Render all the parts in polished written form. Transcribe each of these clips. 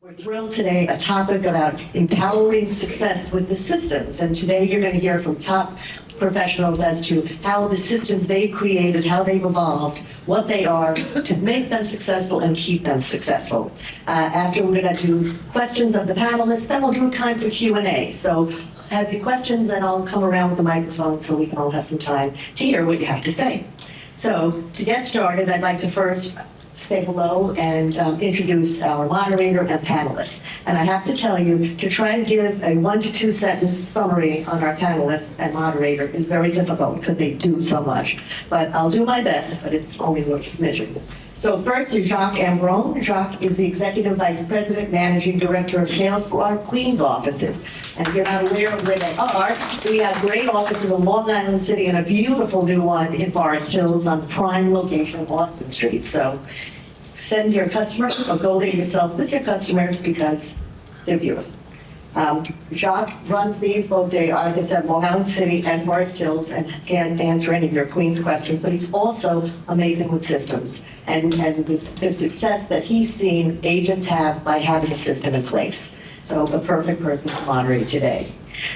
We're thrilled today, a topic about empowering success with the systems. And today you're going to hear from top professionals as to how the systems they've created, how they've evolved, what they are to make them successful and keep them successful. After we're going to do questions of the panelists, then we'll do time for Q&A. So have your questions and I'll come around with the microphone so we can all have some time to hear what you have to say. So to get started, I'd like to first say hello and introduce our moderator and panelists. And I have to tell you, to try to give a 1 to 2 sentence summary on our panelists and moderator is very difficult because they do so much. But I'll do my best, but it's only a little smidgen. So first is Jacques Ambron. Jacques is the Executive Vice President, Managing Director of Sales for our Queens offices. And if you're not aware of where they are, we have great offices in Long Island City and a beautiful new one in Forest Hills on prime location of Austin Street. So send your customers or go there yourself with your customers because they're beautiful. Jacques runs these, both they are, as I said, Long Island City and Forest Hills, and can answer any of your Queens questions, but he's also amazing with systems and the success that he's seen agents have by having a system in place. So the perfect person to moderate today.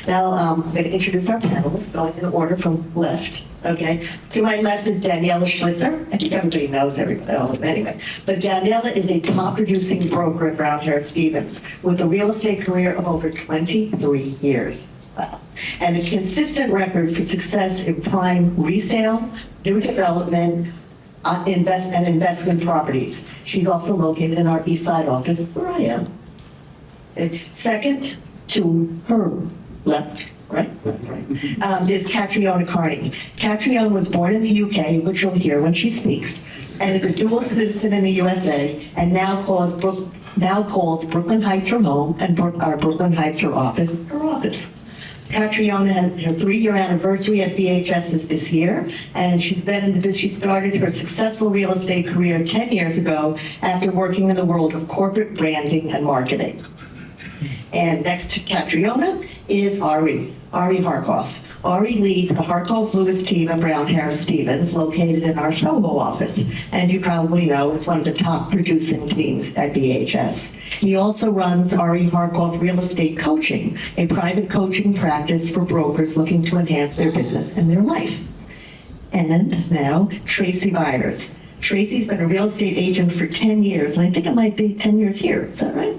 Now, I'm going to introduce our panelists, going in order from left, okay? To my left is Daniella Schlisser. I think everybody knows everybody, anyway. But Daniella is a top-producing broker at Brown Harris Stevens with a real estate career of over 23 years. Wow. And a consistent record for success in prime resale, new development, and investment properties. She's also located in our East Side office, where I am. Second to her left, right? Is Katriona Kearney. Katriona was born in the UK, which you'll hear when she speaks, and is a dual citizen in the USA, and now calls Brooklyn Heights her home, and our Brooklyn Heights her office. Katriona had her 3-year anniversary at BHS this year, and she started her successful real estate career 10 years ago after working in the world of corporate branding and marketing. And next to Katriona is Ari Harkov. Ari leads the Harkov Lewis team at Brown Harris Stevens, located in our Soho office. And you probably know it's one of the top producing teams at BHS. He also runs Ari Harkov Real Estate Coaching, a private coaching practice for brokers looking to enhance their business and their life. And now, Traci Byers. Traci's been a real estate agent for 10 years, and I think it might be 10 years here. Is that right?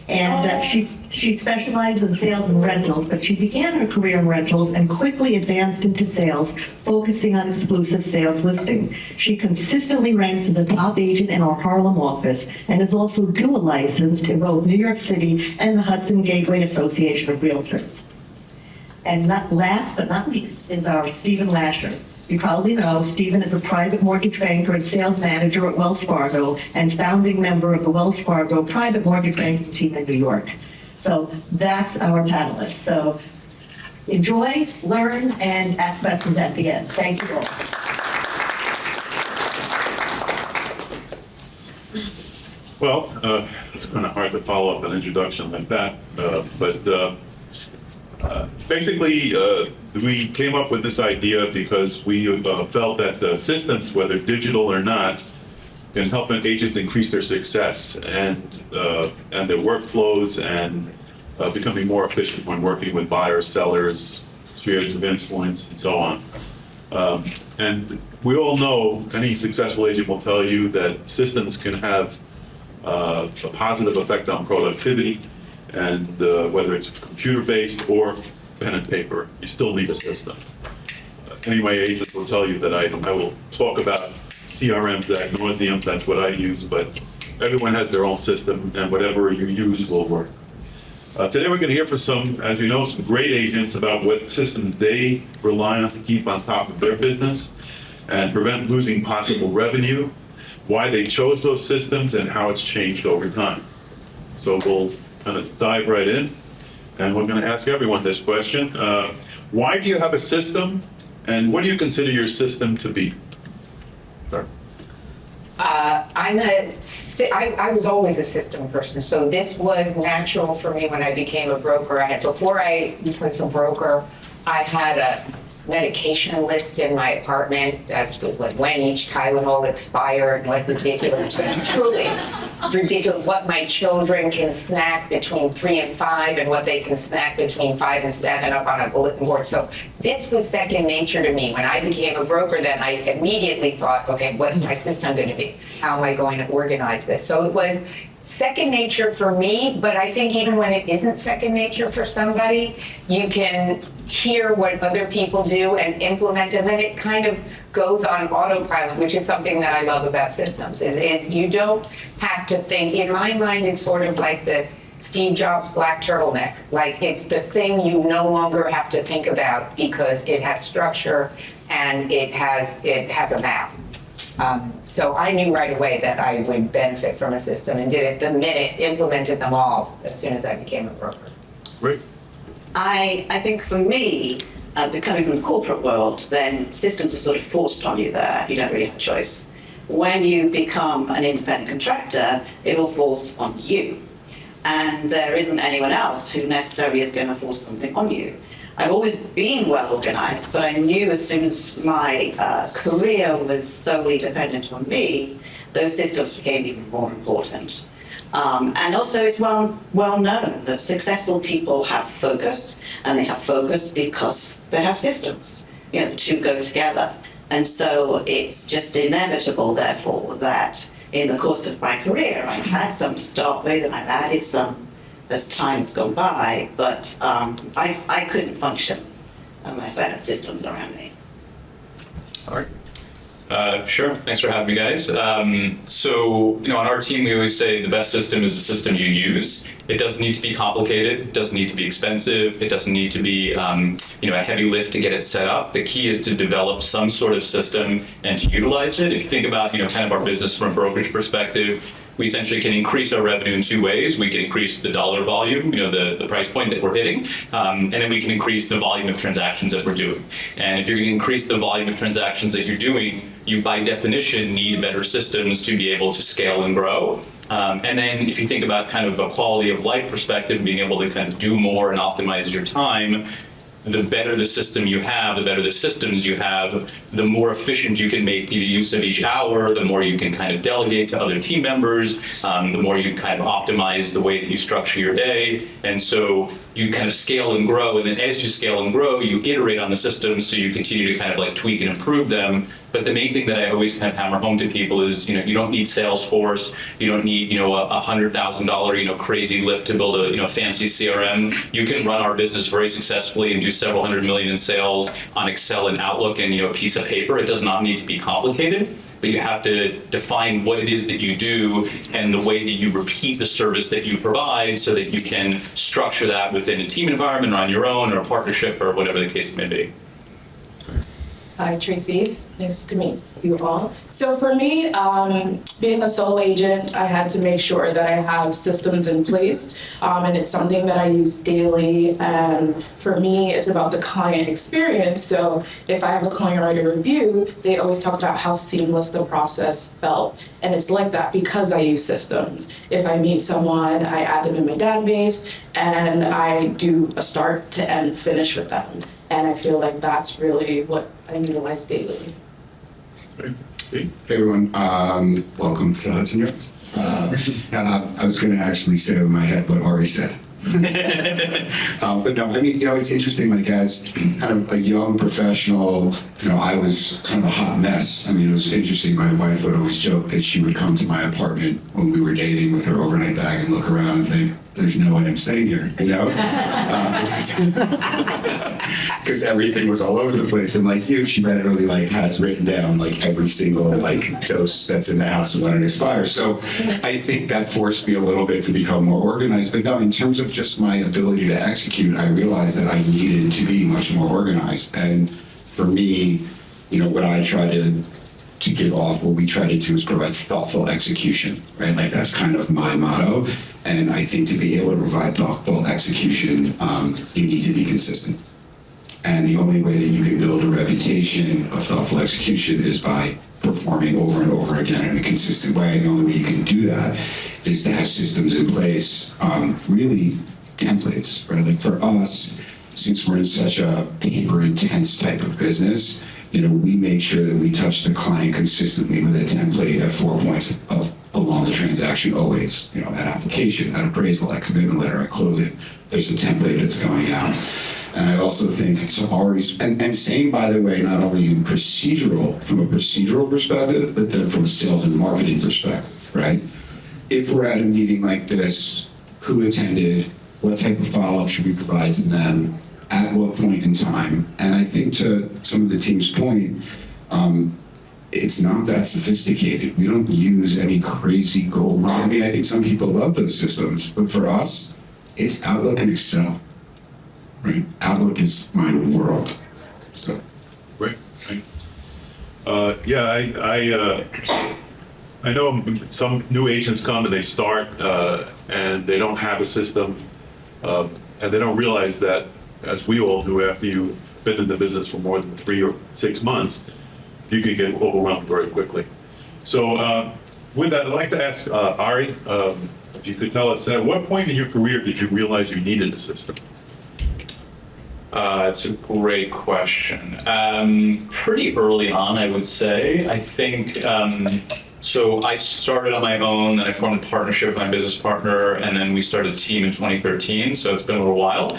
And she specialized in sales and rentals, but she began her career in rentals and quickly advanced into sales, focusing on exclusive sales listing. She consistently ranks as a top agent in our Harlem office and is also dual licensed in both New York City and the Hudson Gateway Association of Realtors. And last but not least is our Stephen Lascher. You probably know Stephen is a private mortgage banker and sales manager at Wells Fargo and founding member of the Wells Fargo private mortgage banking team in New York. So that's our panelists. So enjoy, learn, and ask questions at the end. Thank you all. Well, it's kind of hard to follow up an introduction like that, basically, we came up with this idea because we felt that the systems, whether digital or not, can help agents increase their success and their workflows and becoming more efficient when working with buyers, sellers, spheres of influence, and so on. And we all know, any successful agent will tell you that systems can have a positive effect on productivity, and whether it's computer-based or pen and paper, you still need a system. Anyway, agents will tell you that I will talk about CRMs ad nauseum. That's what I use, but everyone has their own system, and whatever you use will work. Today we're going to hear from some, as you know, some great agents about what systems they rely on to keep on top of their business and prevent losing possible revenue, why they chose those systems, and how it's changed over time. So we'll kind of dive right in, and we're going to ask everyone this question. Why do you have a system, and what do you consider your system to be? Sure. I was always a system person, so this was natural for me when I became a broker. Before I was a broker, I had a medication list in my apartment as to when each Tylenol expired, like ridiculous. Truly, ridiculous, what my children can snack between 3 and 5 and what they can snack between 5 and 7 up on a bulletin board. So this was second nature to me. When I became a broker, then I immediately thought, okay, what's my system going to be? How am I going to organize this? So it was second nature for me, but I think even when it isn't second nature for somebody, you can hear what other people do and implement, and then it kind of goes on autopilot, which is something that I love about systems, is you don't have to think. In my mind, it's sort of like the Steve Jobs black turtleneck. Like, it's the thing you no longer have to think about because it has structure and it has a map. So I knew right away that I would benefit from a system and did it the minute, implemented them all as soon as I became a broker. Great. I think for me, coming from the corporate world, then systems are sort of forced on you there. You don't really have a choice. When you become an independent contractor, it all falls on you. And there isn't anyone else who necessarily is going to force something on you. I've always been well organized, but I knew as soon as my career was solely dependent on me, those systems became even more important. And also it's well known that successful people have focus, and they have focus because they have systems. You know, the two go together. And so it's just inevitable, therefore, that in the course of my career, I've had some to start with, and I've added some as time's gone by, but I couldn't function unless I had systems around me. All right. Sure. Thanks for having me, guys. So, on our team, we always say the best system is the system you use. It doesn't need to be complicated. It doesn't need to be expensive. It doesn't need to be, a heavy lift to get it set up. The key is to develop some sort of system and to utilize it. If you think about, kind of our business from a brokerage perspective, we essentially can increase our revenue in two ways. We can increase the dollar volume, the price point that we're hitting, and then we can increase the volume of transactions that we're doing. And if you're going to increase the volume of transactions that you're doing, you by definition need better systems to be able to scale and grow. And then if you think about kind of a quality of life perspective, being able to kind of do more and optimize your time, the better the system you have, the better the systems you have, the more efficient you can make the use of each hour, the more you can kind of delegate to other team members, the more you kind of optimize the way that you structure your day. And so you kind of scale and grow, and then as you scale and grow, you iterate on the systems so you continue to kind of like tweak and improve them. But the main thing that I always kind of hammer home to people is, you don't need Salesforce, you don't need, a $100,000, crazy lift to build a, fancy CRM. You can run our business very successfully and do several hundred million in sales on Excel and Outlook and, a piece of paper. It does not need to be complicated, but you have to define what it is that you do and the way that you repeat the service that you provide so that you can structure that within a team environment or on your own or a partnership or whatever the case may be. Hi, Traci. Nice to meet you all. So for me, being a sole agent, I had to make sure that I have systems in place, and it's something that I use daily. And for me, it's about the client experience. So if I have a client write a review, they always talk about how seamless the process felt. And it's like that because I use systems. If I meet someone, I add them in my database, and I do a start to end finish with them. And I feel like that's really what I utilize daily. Hey. Hey everyone, welcome to Hudson Yards. I was going to actually say in my head what Ari said. But no, I mean, it's interesting, like as kind of a young professional, I was kind of a hot mess. I mean, it was interesting. My wife would always joke that she would come to my apartment when we were dating with her overnight bag and look around and think, there's no way I'm staying here, because everything was all over the place. And like you, she literally has written down every single dose that's in the house and when it expires. So I think that forced me a little bit to become more organized. But no, in terms of just my ability to execute, I realized that I needed to be much more organized. And for me, what I try to give off, what we try to do is provide thoughtful execution, right? That's kind of my motto. And I think to be able to provide thoughtful execution, you need to be consistent. And the only way that you can build a reputation of thoughtful execution is by performing over and over again in a consistent way. And the only way you can do that is to have systems in place, really templates, right? For us, since we're in such a paper-intense type of business, we make sure that we touch the client consistently with a template at 4 points along the transaction always, you know, at application, at appraisal, at commitment letter, at closing. There's a template that's going out. And I also think it's always, and same, by the way, not only in procedural, from a procedural perspective, but then from a sales and marketing perspective, right? If we're at a meeting like this, who attended, what type of follow-up should we provide to them, at what point in time? And I think to some of the team's point, it's not that sophisticated. We don't use any crazy gold. I mean, I think some people love those systems, but for us, it's Outlook and Excel. Right? Outlook is my world. So. Right. Yeah, I know some new agents come and they start and they don't have a system and they don't realize that, as we all do, after you've been in the business for more than 3 or 6 months, you can get overwhelmed very quickly. So with that, I'd like to ask Ari, if you could tell us, at what point in your career did you realize you needed a system? It's a great question. Pretty early on, I would say. I think, so I started on my own, then I formed a partnership with my business partner, and then we started a team in 2013, so it's been a little while.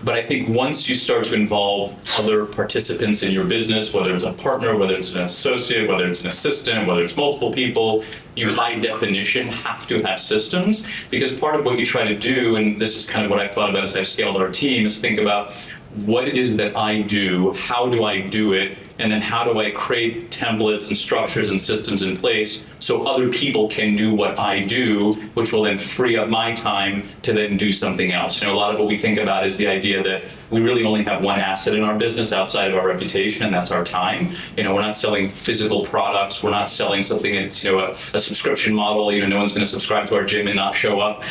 But I think once you start to involve other participants in your business, whether it's a partner, whether it's an associate, whether it's an assistant, whether it's multiple people, you by definition have to have systems, because part of what you try to do, and this is kind of what I've thought about as I've scaled our team, is think about what it is that I do, how do I do it, and then how do I create templates and structures and systems in place so other people can do what I do, which will then free up my time to then do something else. You know, a lot of what we think about is the idea that we really only have one asset in our business outside of our reputation, and that's our time. You know, we're not selling physical products. We're not selling something that's, you know, a subscription model. You know, no one's going to subscribe to our gym and not show up.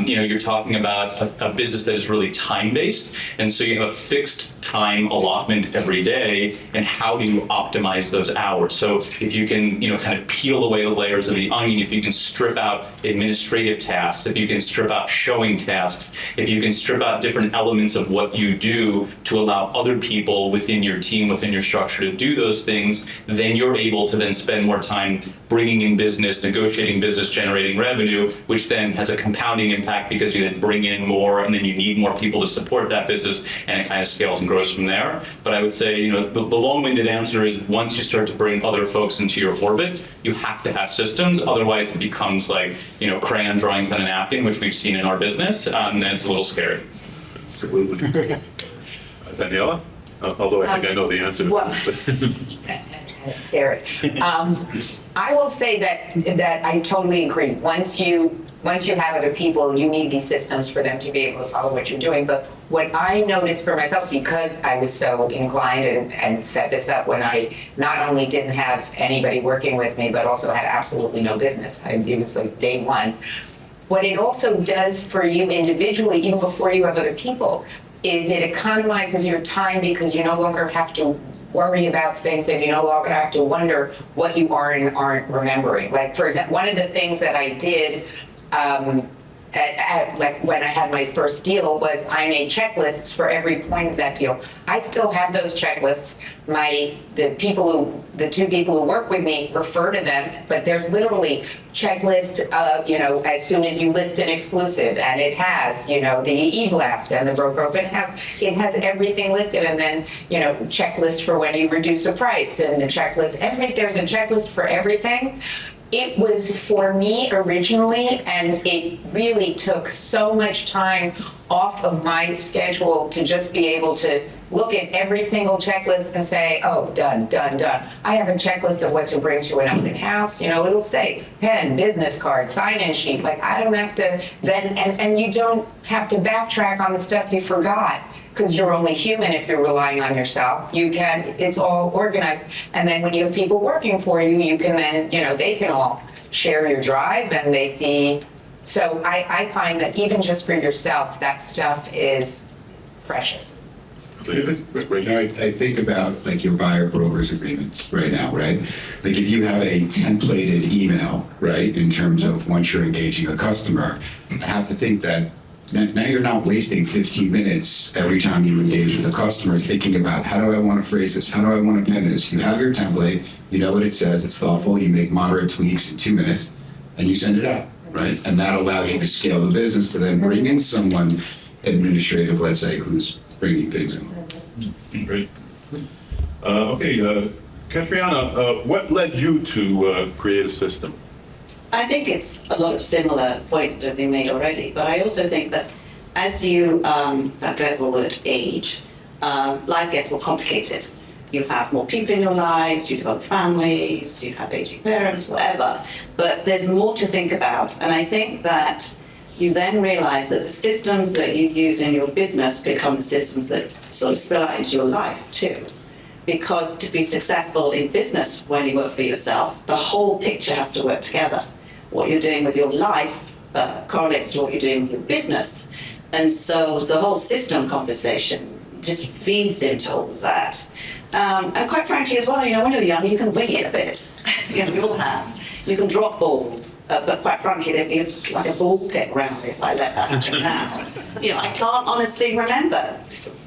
You know, you're talking about a business that is really time-based, and so you have a fixed time allotment every day, and how do you optimize those hours? So if you can, you know, kind of peel away the layers of the onion, if you can strip out administrative tasks, if you can strip out showing tasks, if you can strip out different elements of what you do to allow other people within your team, within your structure to do those things, then you're able to then spend more time bringing in business, negotiating business, generating revenue, which then has a compounding impact because you then bring in more and then you need more people to support that business, and it kind of scales and grows from there. But I would say, you know, the long-winded answer is once you start to bring other folks into your orbit, you have to have systems. Otherwise, it becomes like, you know, crayon drawings on a napkin, which we've seen in our business, and it's a little scary. Absolutely. Daniella? Although I think I know the answer. Well, scary. I will say that I totally agree. Once you have other people, you need these systems for them to be able to follow what you're doing. But what I noticed for myself, because I was so inclined and set this up when I not only didn't have anybody working with me, but also had absolutely no business. It was like day one. What it also does for you individually, even before you have other people, is it economizes your time, because you no longer have to worry about things, and you no longer have to wonder what you are and aren't remembering. Like, for example, one of the things that I did like when I had my first deal was I made checklists for every point of that deal. I still have those checklists. The two people who work with me refer to them, but there's literally checklist of, you know, as soon as you list an exclusive, and it has, you know, the e-blast and the broker open, it has everything listed, and then, you know, checklist for when you reduce a price, and the checklist, there's a checklist for everything. It was for me originally, and it really took so much time off of my schedule to just be able to look at every single checklist and say, oh, done, done, done. I have a checklist of what to bring to an open house. You know, it'll say pen, business card, sign-in sheet. Like, I don't have to then, and you don't have to backtrack on the stuff you forgot, because you're only human if you're relying on yourself. It's all organized. And then when you have people working for you, you can then, you know, they can all share your drive, and they see. So I find that even just for yourself, that stuff is precious. Right now, I think about like your buyer brokers agreements right now, right? Like if you have a templated email, right, in terms of once you're engaging a customer, I have to think that Now you're not wasting 15 minutes every time you engage with a customer thinking about how do I want to phrase this? How do I want to pen this? You have your template, you know what it says, it's thoughtful, you make moderate tweaks in 2 minutes, and you send it out, right? And that allows you to scale the business to then bring in someone administrative, let's say, who's bringing things in. Great. Katriona, what led you to create a system? I think it's a lot of similar points that have been made already, but I also think that as you, that dreadful word, age, life gets more complicated. You have more people in your lives, you develop families, you have aging parents, whatever, but there's more to think about. And I think that you then realize that the systems that you use in your business become the systems that sort of spill out into your life too. Because to be successful in business when you work for yourself, the whole picture has to work together. What you're doing with your life correlates to what you're doing with your business. And so the whole system conversation just feeds into all of that. And quite frankly as well, you know, when you're young, you can wing it a bit. You know, we all have. You can drop balls, but quite frankly, there'd be like a ball pit around it if I let that happen now. You know, I can't honestly remember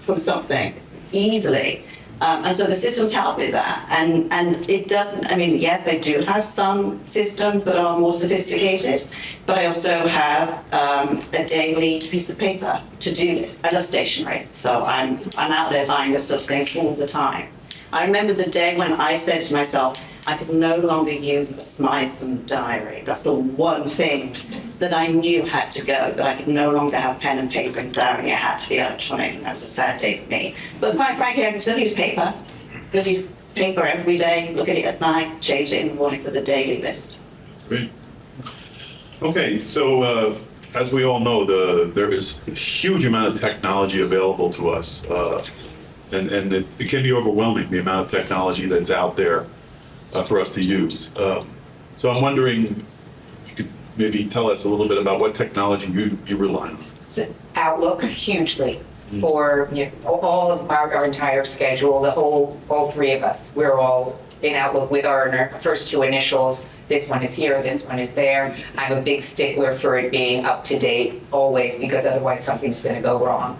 from something easily. And so the systems help with that. And it doesn't, I mean, yes, I do have some systems that are more sophisticated, but I also have a daily piece of paper, to-do list. I love stationery, so I'm out there buying those sorts of things all the time. I remember the day when I said to myself, I could no longer use a Smythson diary. That's the one thing that I knew had to go, that I could no longer have pen and paper and diary. It had to be electronic, and that was a sad day for me. But quite frankly, I can still use paper. Still use paper every day, look at it at night, change it in the morning for the daily list. Great. Okay, so as we all know, there is a huge amount of technology available to us. And it can be overwhelming, the amount of technology that's out there for us to use. So I'm wondering if you could maybe tell us a little bit about what technology you rely on. So Outlook hugely for all of our entire schedule, all three of us. We're all in Outlook with our first two initials. This one is here, this one is there. I'm a big stickler for it being up to date always, because otherwise something's going to go wrong.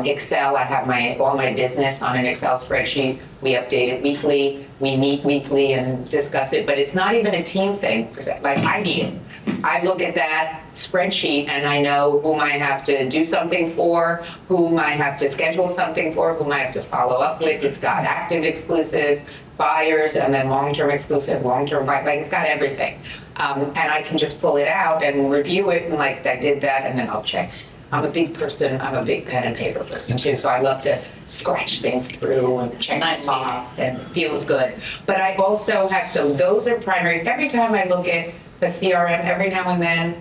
Excel, I have all my business on an Excel spreadsheet. We update it weekly. We meet weekly and discuss it, but it's not even a team thing. Like, I need it. I look at that spreadsheet and I know whom I have to do something for, whom I have to schedule something for, whom I have to follow up with. It's got active exclusives, buyers, and then long-term exclusive, long-term buy, like it's got everything. And I can just pull it out and review it and like, I did that, and then I'll check. I'm a big person, I'm a big pen and paper person too, so I love to scratch things through and check them off, and it feels good. But I also have, so those are primary. Every time I look at the CRM, every now and then,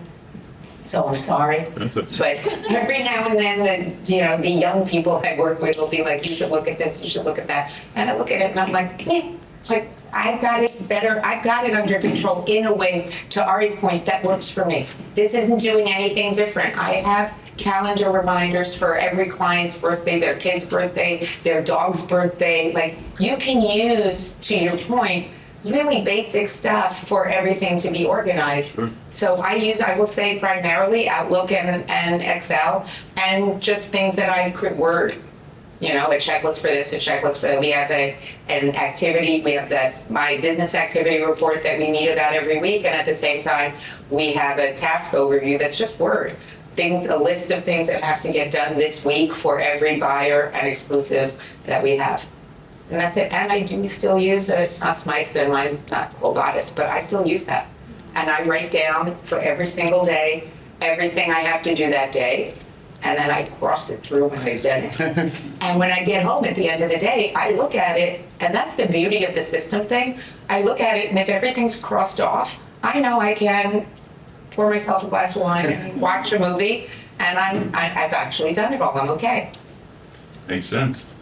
so I'm sorry, but every now and then the young people I work with will be like, you should look at this, you should look at that. And I look at it and I'm like, like I've got it better, I've got it under control in a way, to Ari's point, that works for me. This isn't doing anything different. I have calendar reminders for every client's birthday, their kid's birthday, their dog's birthday. Like, you can use, to your point, really basic stuff for everything to be organized. Sure. So I will say primarily Outlook and Excel, and just things that I've Word. A checklist for this, a checklist for that. We have an activity, we have my business activity report that we meet about every week, and at the same time, we have a task overview that's just Word. A list of things that have to get done this week for every buyer and exclusive that we have. And that's it. And I do still use it. It's not Smythson, mine's not Quo Vadis, but I still use that. And I write down for every single day, everything I have to do that day. And then I cross it through when I've done it. And when I get home at the end of the day, I look at it, and that's the beauty of the system thing. I look at it, and if everything's crossed off, I know I can pour myself a glass of wine and watch a movie, and I've actually done it all. I'm okay. Makes sense.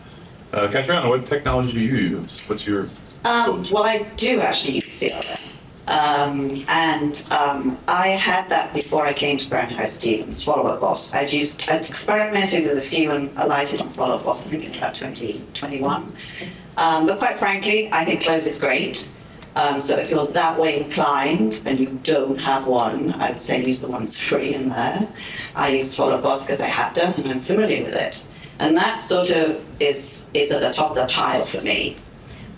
Katriona, what technology do you use? What's your go-to? Well, I do actually use CRM. I had that before I came to Brown House Stevens, Follow-Up Boss. I've experimented with a few and alighted on Follow-Up Boss, I think in about 2021. But quite frankly, I think Close is great. So if you're that way inclined and you don't have one, I'd say use the ones free in there. I use Follow-Bots because I have done and I'm familiar with it. And that sort of is at the top of the pile for me.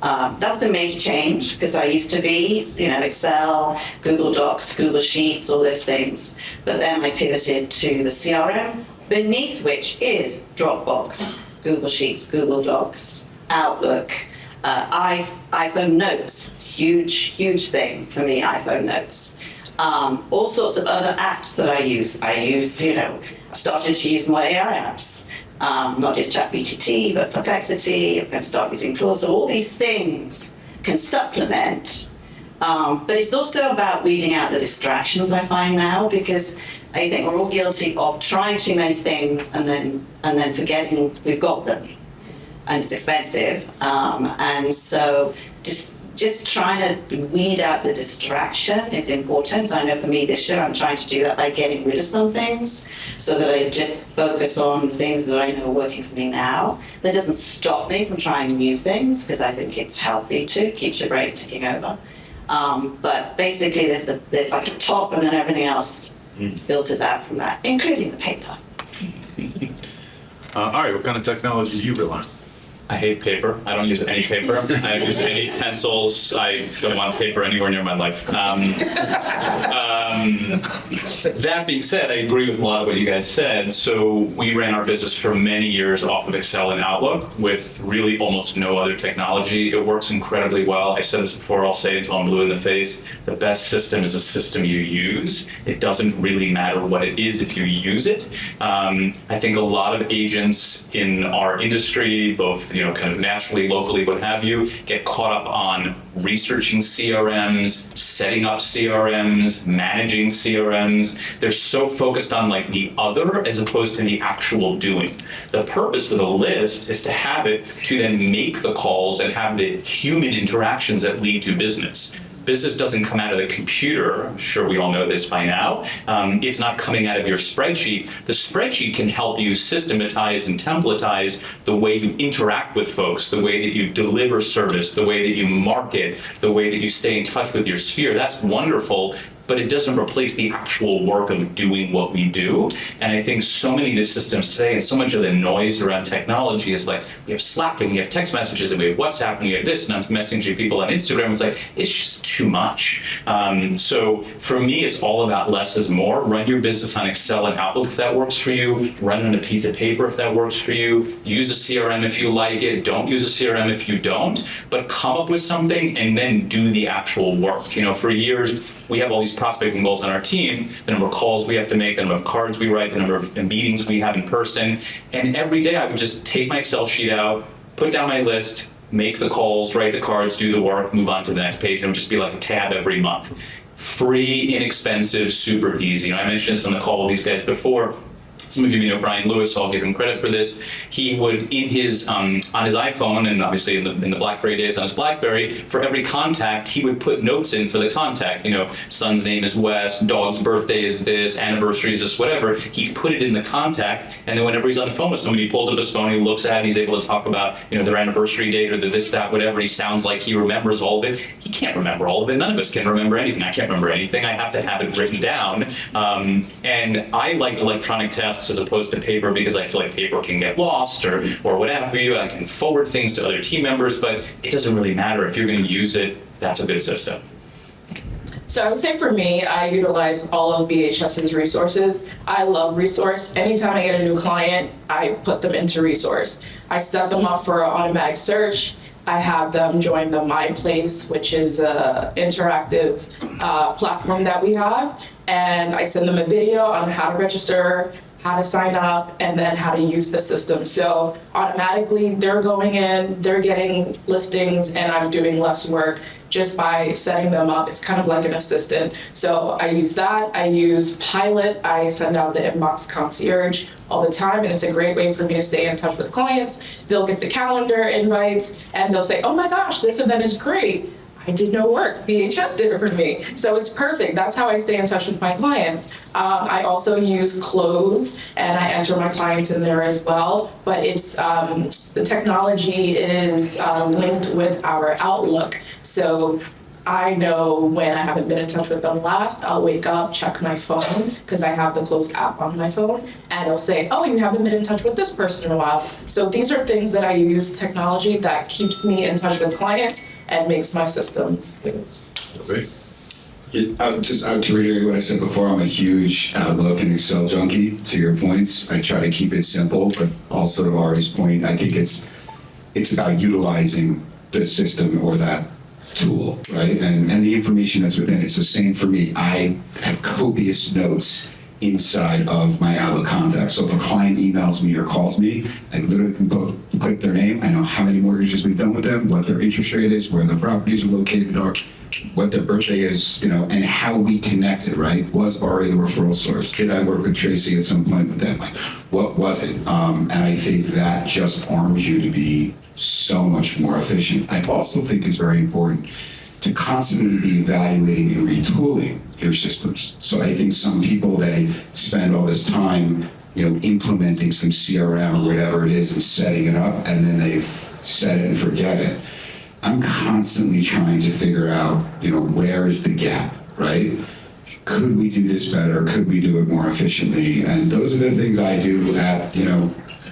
That was a major change because I used to be, Excel, Google Docs, Google Sheets, all those things. But then I pivoted to the CRM, beneath which is Dropbox, Google Sheets, Google Docs, Outlook, iPhone Notes, huge thing for me, iPhone Notes. All sorts of other apps that I use. I've started to use more AI apps. Not just ChatGPT, but Perplexity. I'm going to start using Claude. So all these things can supplement. But it's also about weeding out the distractions I find now, because I think we're all guilty of trying too many things and then forgetting we've got them. And it's expensive. And so just trying to weed out the distraction is important. I know for me this year I'm trying to do that by getting rid of some things so that I just focus on things that I know are working for me now. That doesn't stop me from trying new things, because I think it's healthy too, keeps your brain ticking over. But basically there's like a top and then everything else filters out from that, including the paper. All right, what kind of technology do you rely on? I hate paper. I don't use any paper. I don't use any pencils. I don't want paper anywhere near my life. That being said, I agree with a lot of what you guys said. So we ran our business for many years off of Excel and Outlook with really almost no other technology. It works incredibly well. I said this before, I'll say it until I'm blue in the face. The best system is a system you use. It doesn't really matter what it is if you use it. I think a lot of agents in our industry, both kind of nationally, locally, what have you, get caught up on researching CRMs, setting up CRMs, managing CRMs. They're so focused on like the other as opposed to the actual doing. The purpose of the list is to have it to then make the calls and have the human interactions that lead to business. Business doesn't come out of the computer. I'm sure we all know this by now. It's not coming out of your spreadsheet. The spreadsheet can help you systematize and templatize the way you interact with folks, the way that you deliver service, the way that you market, the way that you stay in touch with your sphere. That's wonderful, but it doesn't replace the actual work of doing what we do. And I think so many of the systems today and so much of the noise around technology is like, we have Slack and we have text messages and we have WhatsApp and we have this, and I'm messaging people on Instagram. It's like, it's just too much. So for me, it's all about less is more. Run your business on Excel and Outlook if that works for you. Run on a piece of paper if that works for you. Use a CRM if you like it. Don't use a CRM if you don't. But come up with something and then do the actual work. For years, we have all these prospecting goals on our team, the number of calls we have to make, the number of cards we write, the number of meetings we have in person. And every day I would just take my Excel sheet out, put down my list, make the calls, write the cards, do the work, move on to the next page. And it would just be like a tab every month. Free, inexpensive, super easy. I mentioned this on the call with these guys before. Some of you may know Brian Lewis, so I'll give him credit for this. He would, in his on his iPhone, and obviously in the BlackBerry days on his BlackBerry, for every contact, he would put notes in for the contact. Son's name is Wes, dog's birthday is this, anniversary is this, whatever. He'd put it in the contact, and then whenever he's on the phone with somebody, he pulls up his phone, he looks at it, he's able to talk about their anniversary date or the this, that, whatever. He sounds like he remembers all of it. He can't remember all of it. None of us can remember anything. I can't remember anything. I have to have it written down. And I like electronic tasks as opposed to paper because I feel like paper can get lost or what have you. I can forward things to other team members, but it doesn't really matter. If you're going to use it, that's a good system. So I would say for me, I utilize all of BHS's resources. I love resource. Anytime I get a new client, I put them into resource. I set them up for an automatic search. I have them join the My Place, which is an interactive platform that we have. And I send them a video on how to register, how to sign up, and then how to use the system. So automatically they're going in, they're getting listings, and I'm doing less work just by setting them up. It's kind of like an assistant. So I use that. I use Pilot. I send out the inbox concierge all the time, and it's a great way for me to stay in touch with clients. They'll get the calendar invites, and they'll say, oh my gosh, this event is great. I did no work. VHS did it for me. So it's perfect. That's how I stay in touch with my clients. I also use Close, and I enter my clients in there as well. But it's the technology is linked with our Outlook. So I know when I haven't been in touch with them last. I'll wake up, check my phone, because I have the closed app on my phone, and it'll say, oh, you haven't been in touch with this person in a while. So these are things that I use, technology that keeps me in touch with clients and makes my systems. Okay. Just to reiterate what I said before, I'm a huge Outlook and Excel junkie, to your points. I try to keep it simple, but also to Ari's point, I think it's about utilizing the system or that tool, right? And the information that's within it. So same for me. I have copious notes inside of my Outlook contacts. So if a client emails me or calls me, I literally can click their name. I know how many mortgages we've done with them, what their interest rate is, where their properties are located, or what their birthday is, and how we connected, right? Was Ari the referral source? Did I work with Traci at some point with them? Like, what was it? And I think that just arms you to be so much more efficient. I also think it's very important to constantly be evaluating and retooling your systems. So I think some people, they spend all this time, implementing some CRM or whatever it is and setting it up, and then they've set it and forget it. I'm constantly trying to figure out, where is the gap, right? Could we do this better? Could we do it more efficiently? And those are the things I do at,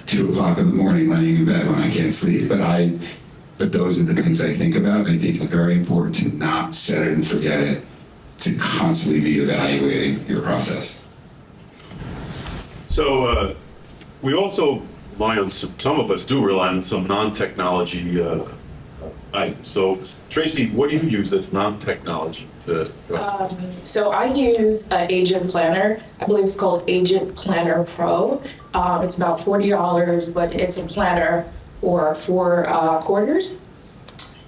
2 o'clock in the morning, laying in bed when I can't sleep. But those are the things I think about. I think it's very important to not set it and forget it, to constantly be evaluating your process. So we also rely on some of us do rely on some non-technology items. So Traci, what do you use that's non-technology to? So I use an Agent Planner. I believe it's called Agent Planner Pro. It's about $40, but it's a planner for 4 quarters.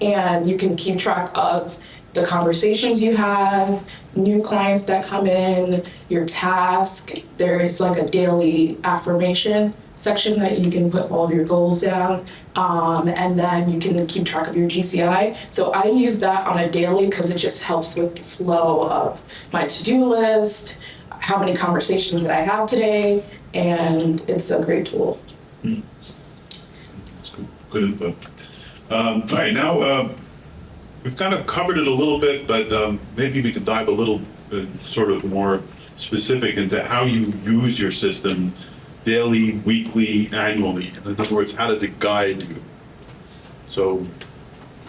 And you can keep track of the conversations you have, new clients that come in, your task. There is like a daily affirmation section that you can put all of your goals down. And then you can keep track of your GCI. So I use that on a daily because it just helps with the flow of my to-do list, how many conversations that I have today, and it's a great tool. That's good input. All right, now we've kind of covered it a little bit, but maybe we could dive a little sort of more specific into how you use your system daily, weekly, annually. In other words, how does it guide you? So,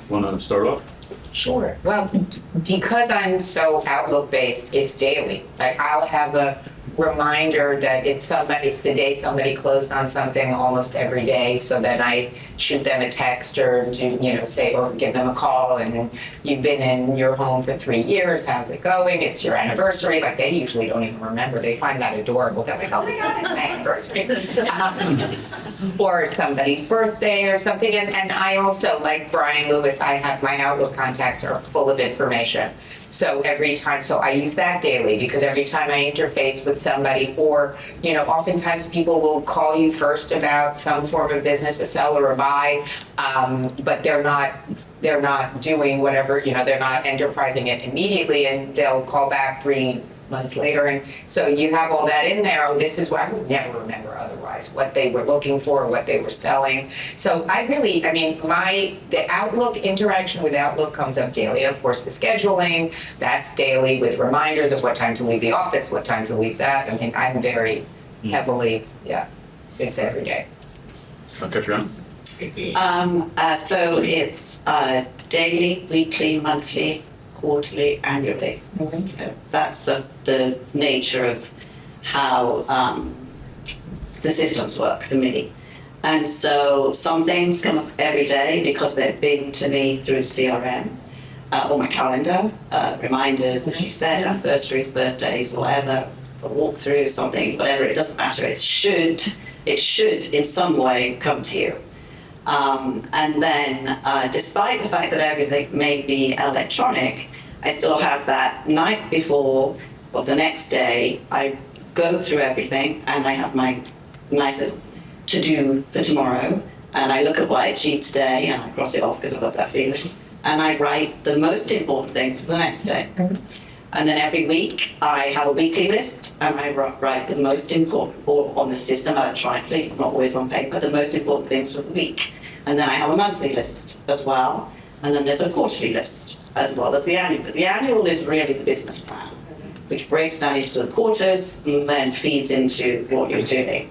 want to start off? Sure. Well, because I'm so Outlook based, it's daily. Like I'll have a reminder that it's the day somebody closed on something almost every day. So then I shoot them a text or say or give them a call, and you've been in your home for 3 years. How's it going? It's your anniversary. Like they usually don't even remember. They find that adorable. They're like, oh my God, it's my anniversary. Or somebody's birthday or something. And I also, like Brian Lewis, I have my Outlook contacts are full of information. So I use that daily because every time I interface with somebody, or, oftentimes people will call you first about some form of business, a sell or a buy, but they're not doing whatever, they're not enterprising it immediately, and they'll call back 3 months later. And so you have all that in there. Oh, this is what I would never remember otherwise, what they were looking for, what they were selling. So the Outlook interaction with Outlook comes up daily. And of course, the scheduling, that's daily with reminders of what time to leave the office, what time to leave that. I mean, I'm very heavily, it's every day. Katriona? So it's daily, weekly, monthly, quarterly, annually. That's the nature of how the systems work for me. And so some things come up every day because they're been to me through CRM or my calendar, reminders, as you said, anniversaries, birthdays, whatever, a walkthrough, something, whatever, it doesn't matter. It should in some way come to you. And then, despite the fact that everything may be electronic, I still have that night before or the next day, I go through everything and I have my nice little to-do for tomorrow, and I look at what I achieved today and I cross it off because I've got that feeling, and I write the most important things for the next day. And then every week I have a weekly list and I write the most important, or on the system electronically, not always on paper, the most important things for the week. And then I have a monthly list as well. And then there's a quarterly list as well as the annual. But the annual is really the business plan, which breaks down into the quarters and then feeds into what you're doing.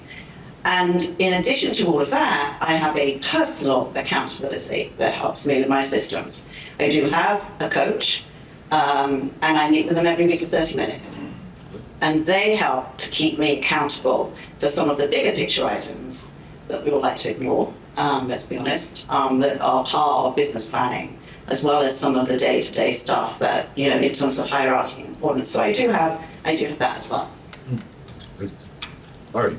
And in addition to all of that, I have a personal accountability that helps me with my systems. I do have a coach, and I meet with them every week for 30 minutes. And they help to keep me accountable for some of the bigger picture items that we all like to ignore, let's be honest, that are part of business planning, as well as some of the day-to-day stuff that, you know, in terms of hierarchy and importance. So I do have that as well. All right.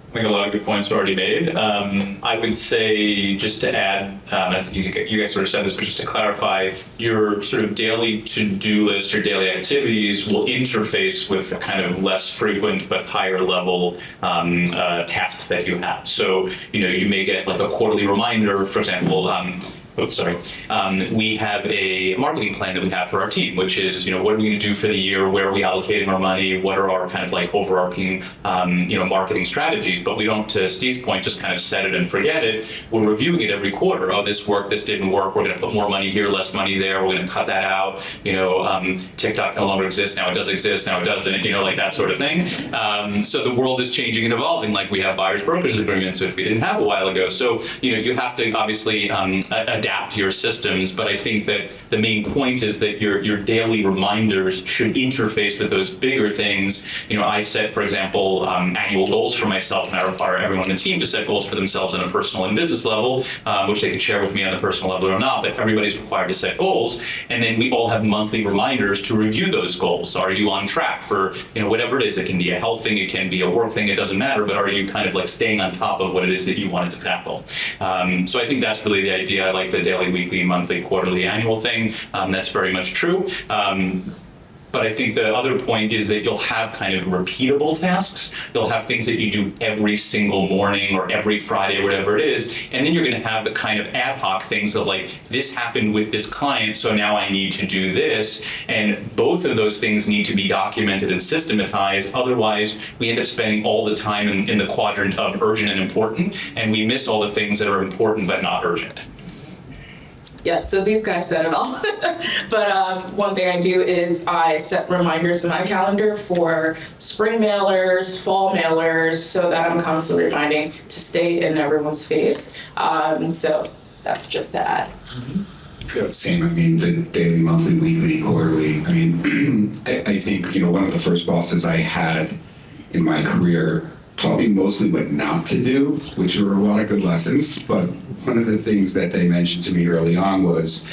I think a lot of good points were already made. I would say, just to add, I think you guys sort of said this, but just to clarify, your sort of daily to-do list, your daily activities will interface with the kind of less frequent but higher level tasks that you have. So, you know, you may get like a quarterly reminder, for example, we have a marketing plan that we have for our team, which is, you know, what are we going to do for the year? Where are we allocating our money? What are our kind of like overarching, marketing strategies? But we don't, to Steve's point, just kind of set it and forget it. We're reviewing it every quarter. Oh, this worked, this didn't work. We're going to put more money here, less money there. We're going to cut that out. You know, TikTok no longer exists. Now it does exist. Now it doesn't, you know, like that sort of thing. So the world is changing and evolving, like we have Byers brokers agreements, which we didn't have a while ago. So, you know, you have to obviously adapt to your systems, but I think that the main point is that your daily reminders should interface with those bigger things. You know, I set, for example, annual goals for myself, and I require everyone on the team to set goals for themselves on a personal and business level, which they can share with me on the personal level or not, but everybody's required to set goals. And then we all have monthly reminders to review those goals. Are you on track for, you know, whatever it is? It can be a health thing, it can be a work thing, it doesn't matter, but are you kind of like staying on top of what it is that you wanted to tackle? So I think that's really the idea. I like the daily, weekly, monthly, quarterly, annual thing. That's very much true. But I think the other point is that you'll have kind of repeatable tasks. You'll have things that you do every single morning or every Friday or whatever it is. And then you're going to have the kind of ad hoc things of like, this happened with this client, so now I need to do this. And both of those things need to be documented and systematized. Otherwise, we end up spending all the time in the quadrant of urgent and important, and we miss all the things that are important but not urgent. Yes, so these guys said it all. But one thing I do is I set reminders in my calendar for spring mailers, fall mailers, so that I'm constantly reminding to stay in everyone's face. So that's just to add. Yeah, same. I mean, the daily, monthly, weekly, quarterly. I mean, I think, you know, one of the first bosses I had in my career taught me mostly what not to do, which were a lot of good lessons. But one of the things that they mentioned to me early on was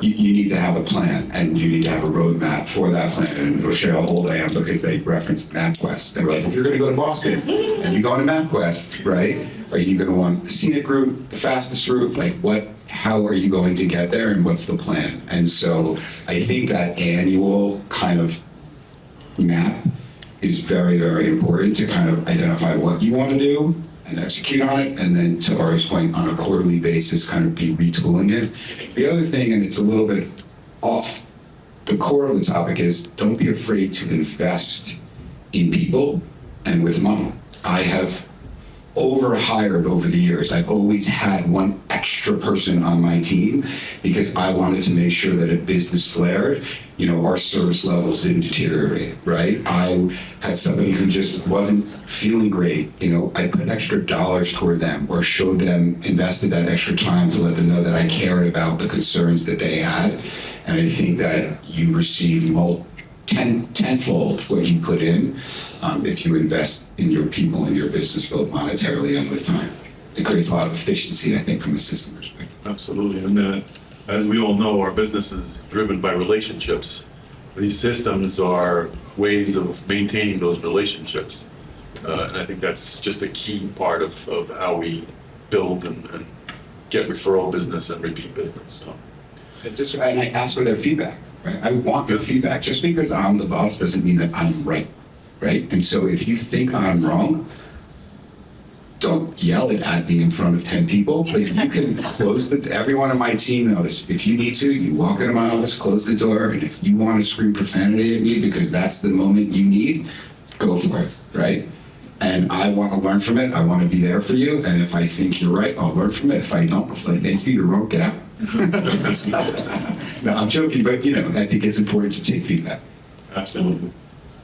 you need to have a plan and you need to have a roadmap for that plan. And it'll show how old I am because they referenced MapQuest. They were like, if you're going to go to Boston and you go on a MapQuest, right? Are you going to want the scenic route, the fastest route? Like how are you going to get there and what's the plan? And so I think that annual kind of map is very, very important to kind of identify what you want to do and execute on it, and then to Ari's point, on a quarterly basis, kind of be retooling it. The other thing, and it's a little bit off the core of the topic, is don't be afraid to invest in people and with money. I have overhired over the years. I've always had one extra person on my team because I wanted to make sure that if business flared, you know, our service levels didn't deteriorate, right? I had somebody who just wasn't feeling great. You know, I put extra dollars toward them or showed them, invested that extra time to let them know that I cared about the concerns that they had. And I think that you receive tenfold what you put in if you invest in your people and your business, both monetarily and with time. It creates a lot of efficiency, I think, from a system perspective. Absolutely. And as we all know, our business is driven by relationships. These systems are ways of maintaining those relationships. And I think that's just a key part of how we build and get referral business and repeat business. So. And I ask for their feedback. Right? I want your feedback. Just because I'm the boss doesn't mean that I'm right, right? And so if you think I'm wrong, don't yell it at me in front of 10 people. Like, you can close everyone on my team knows, if you need to, you walk into my office, close the door, and if you want to scream profanity at me because that's the moment you need, go for it, right? And I want to learn from it. I want to be there for you. And if I think you're right, I'll learn from it. If I don't, I'll say, thank you, you're wrong, get out. No, I'm joking, but you know, I think it's important to take feedback. Absolutely.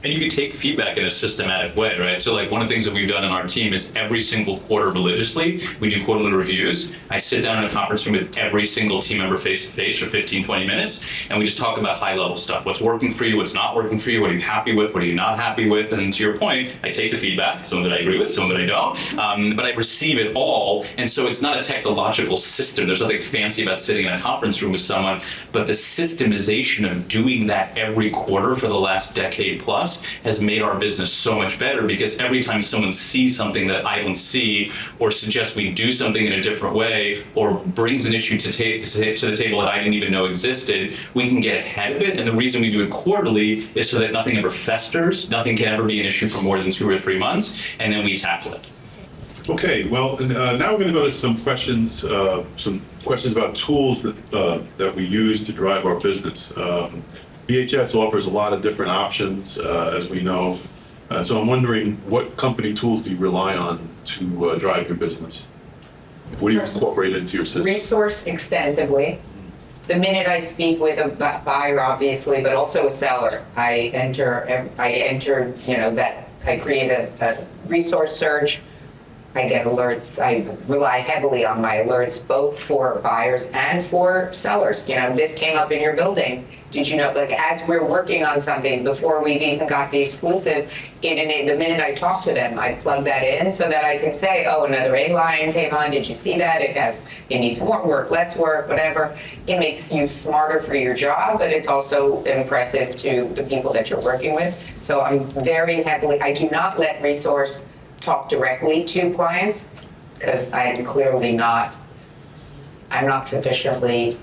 And you can take feedback in a systematic way, right? So like one of the things that we've done in our team is every single quarter religiously, we do quarterly reviews. I sit down in a conference room with every single team member face to face for 15, 20 minutes, and we just talk about high level stuff. What's working for you, what's not working for you, what are you happy with, what are you not happy with? And to your point, I take the feedback, some of it I agree with, some of it I don't, but I receive it all. And so it's not a technological system. There's nothing fancy about sitting in a conference room with someone, but the systemization of doing that every quarter for the last decade plus has made our business so much better, because every time someone sees something that I don't see, or suggests we do something in a different way, or brings an issue to the table that I didn't even know existed, we can get ahead of it. And the reason we do it quarterly is so that nothing ever festers, nothing can ever be an issue for more than 2 or 3 months, and then we tackle it. Okay, well, now we're going to go to some questions about tools that we use to drive our business. BHS offers a lot of different options, as we know. So I'm wondering, what company tools do you rely on to drive your business? What do you incorporate into your system? Resource extensively. The minute I speak with a buyer, obviously, but also a seller, I enter, that I create a resource search. I get alerts. I rely heavily on my alerts, both for buyers and for sellers. This came up in your building. Did you know, like, as we're working on something, before we've even got the exclusive, the minute I talk to them, I plug that in so that I can say, oh, another A line came on. Did you see that? It needs more work, less work, whatever. It makes you smarter for your job, but it's also impressive to the people that you're working with. So I'm very heavily, I do not let resource talk directly to clients, because I'm not sufficiently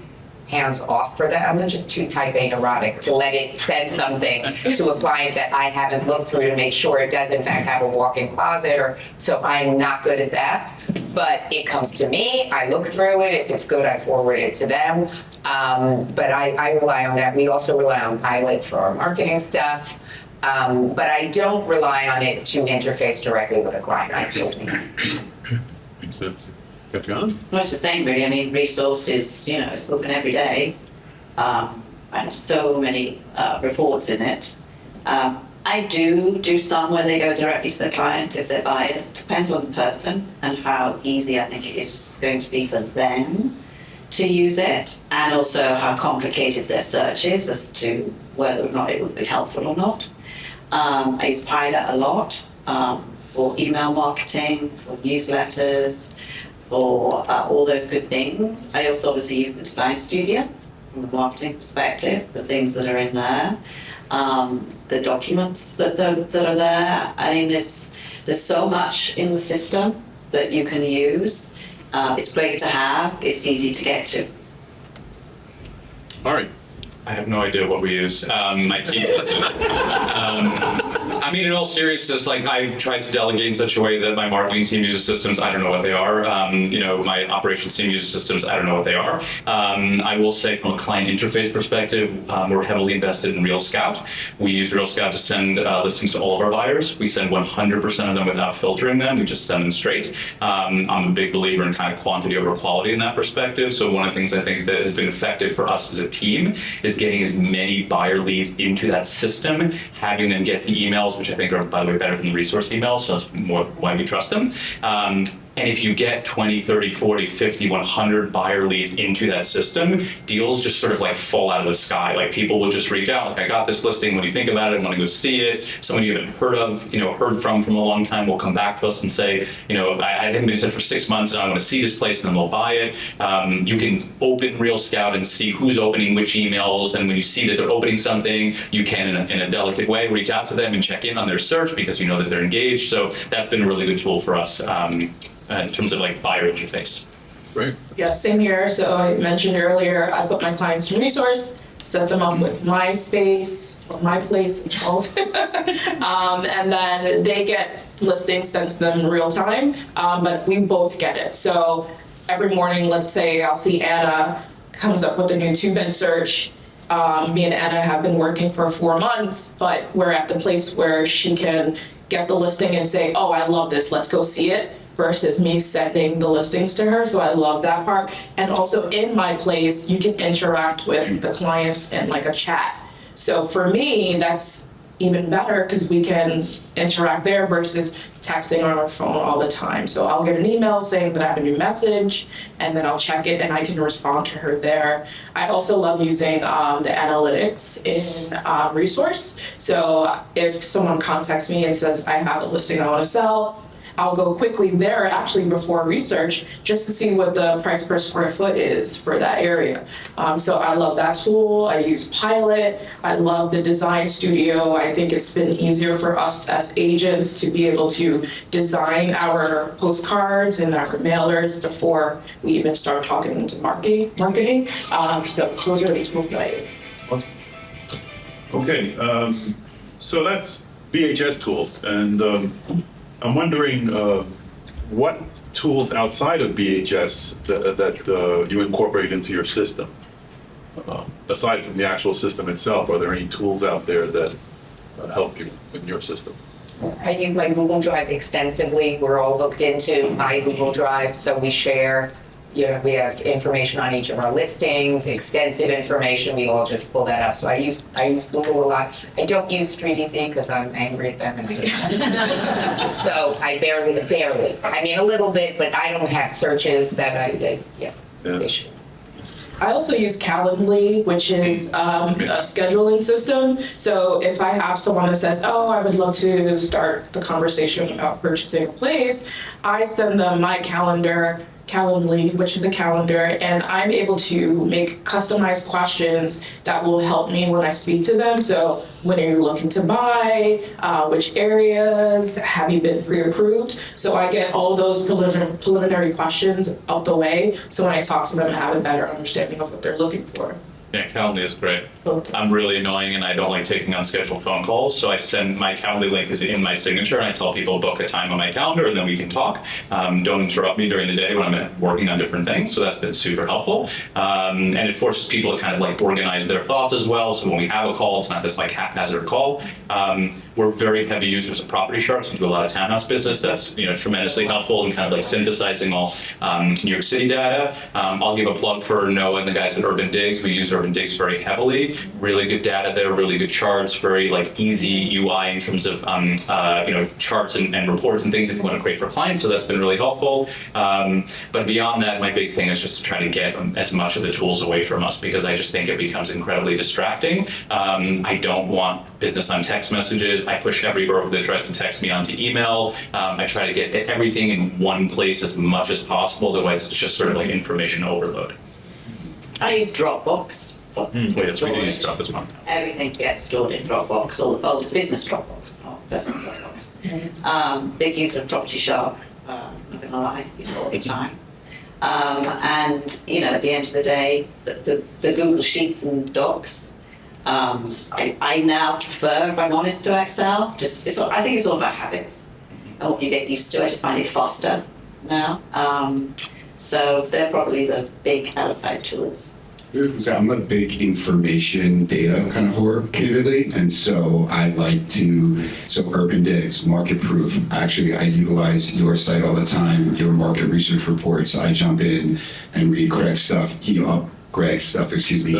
hands-off for that. I'm just too type A neurotic to let it send something to a client that I haven't looked through to make sure it does in fact have a walk-in closet, so I'm not good at that. But it comes to me, I look through it, if it's good, I forward it to them. But I rely on that. We also rely on Pilot for our marketing stuff. But I don't rely on it to interface directly with a client. I feel Makes sense. Katriona? Well, it's the same, really. I mean, resources, it's open every day. And so many reports in it. I do some where they go directly to the client if they're biased. Depends on the person and how easy I think it is going to be for them to use it, and also how complicated their search is as to whether or not it would be helpful or not. I use Pilot a lot for email marketing, for newsletters, for all those good things. I also obviously use the Design Studio from a marketing perspective, the things that are in there, the documents that are there. I mean, there's so much in the system that you can use. It's great to have, it's easy to get to. All right. I have no idea what we use. My team does it. I mean, in all seriousness, like, I've tried to delegate in such a way that my marketing team uses systems. I don't know what they are. My operations team uses systems. I don't know what they are. I will say, from a client interface perspective, we're heavily invested in Real Scout. We use Real Scout to send listings to all of our buyers. We send 100% of them without filtering them. We just send them straight. I'm a big believer in kind of quantity over quality in that perspective. So one of the things I think that has been effective for us as a team is getting as many buyer leads into that system, having them get the emails, which I think are, by the way, better than the resource emails, so that's more why we trust them. And if you get 20, 30, 40, 50, 100 buyer leads into that system, deals just sort of like fall out of the sky. Like, people will just reach out, like, I got this listing, what do you think about it? I want to go see it. Someone you haven't heard from a long time will come back to us and say, I haven't been in touch for 6 months and I want to see this place, and then they'll buy it. You can open Real Scout and see who's opening which emails, and when you see that they're opening something, you can, in a delicate way, reach out to them and check in on their search, because you know that they're engaged. So that's been a really good tool for us. In terms of like buyer interface. Great. Yeah, same here. So I mentioned earlier, I put my clients in resource, set them up with my space, or my place, it's called. And then they get listings sent to them in real time, but we both get it. So every morning, let's say I'll see Anna comes up with a new 2-bed search. Me and Anna have been working for 4 months, but we're at the place where she can get the listing and say, oh, I love this, let's go see it. versus me sending the listings to her. So I love that part. And also in my place, you can interact with the clients in like a chat. So for me, that's even better because we can interact there versus texting on our phone all the time. So I'll get an email saying that I have a new message, and then I'll check it and I can respond to her there. I also love using the analytics in Resource. So if someone contacts me and says, I have a listing I want to sell, I'll go quickly there actually before research just to see what the price per square foot is for that area. So I love that tool. I use Pilot. I love the design studio. I think it's been easier for us as agents to be able to design our postcards and our mailers before we even start talking to marketing. So those are the tools that I use. Okay, so that's BHS tools, and I'm wondering what tools outside of BHS that you incorporate into your system? Aside from the actual system itself, are there any tools out there that help you in your system? I use my Google Drive extensively. We're all looked into my Google Drive, so we share. We have information on each of our listings, extensive information. We all just pull that up. So I use Google a lot. I don't use StreetEasy because I'm angry at them. And so I barely. I mean, a little bit, but I don't have searches that they should. I also use Calendly, which is a scheduling system. So if I have someone that says, oh, I would love to start the conversation about purchasing a place, I send them my Calendly, which is a calendar, and I'm able to make customized questions that will help me when I speak to them. So when are you looking to buy? Which areas? Have you been pre-approved? So I get all of those preliminary questions out the way. So when I talk to them, I have a better understanding of what they're looking for. Yeah, Calendly is great. I'm really annoying and I don't like taking unscheduled phone calls, so I send my Calendly link is in my signature and I tell people book a time on my calendar and then we can talk. Don't interrupt me during the day when I'm working on different things, so that's been super helpful. And it forces people to kind of like organize their thoughts as well, so when we have a call, it's not this like haphazard call. We're very heavy users of Property Sharks. We do a lot of townhouse business. That's tremendously helpful in kind of like synthesizing all New York City data. I'll give a plug for Noah and the guys at Urban Digs. We use Urban Digs very heavily. Really good data there, really good charts, very like easy UI in terms of charts and reports and things if you want to create for clients. So that's been really helpful. But beyond that, my big thing is just to try to get as much of the tools away from us because I just think it becomes incredibly distracting. I don't want business on text messages. I push every broker that tries to text me onto email. I try to get everything in one place as much as possible. Otherwise, it's just sort of like information overload. I use Dropbox. Yes, we do use stuff as well. Everything gets stored in Dropbox, all the folders, business Dropbox, not personal Dropbox. Big user of Property Shark, not gonna lie, use it all the time. And at the end of the day, the Google Sheets and Docs, I now prefer, if I'm honest, to Excel. I think it's all about habits and what you get used to. I just find it faster now. So they're probably the big outside tools. So I'm a big information data kind of whore, candidly, and so I like to, Urban Digs, Market Proof. Actually, I utilize your site all the time, your market research reports. I jump in and read Greg's stuff. He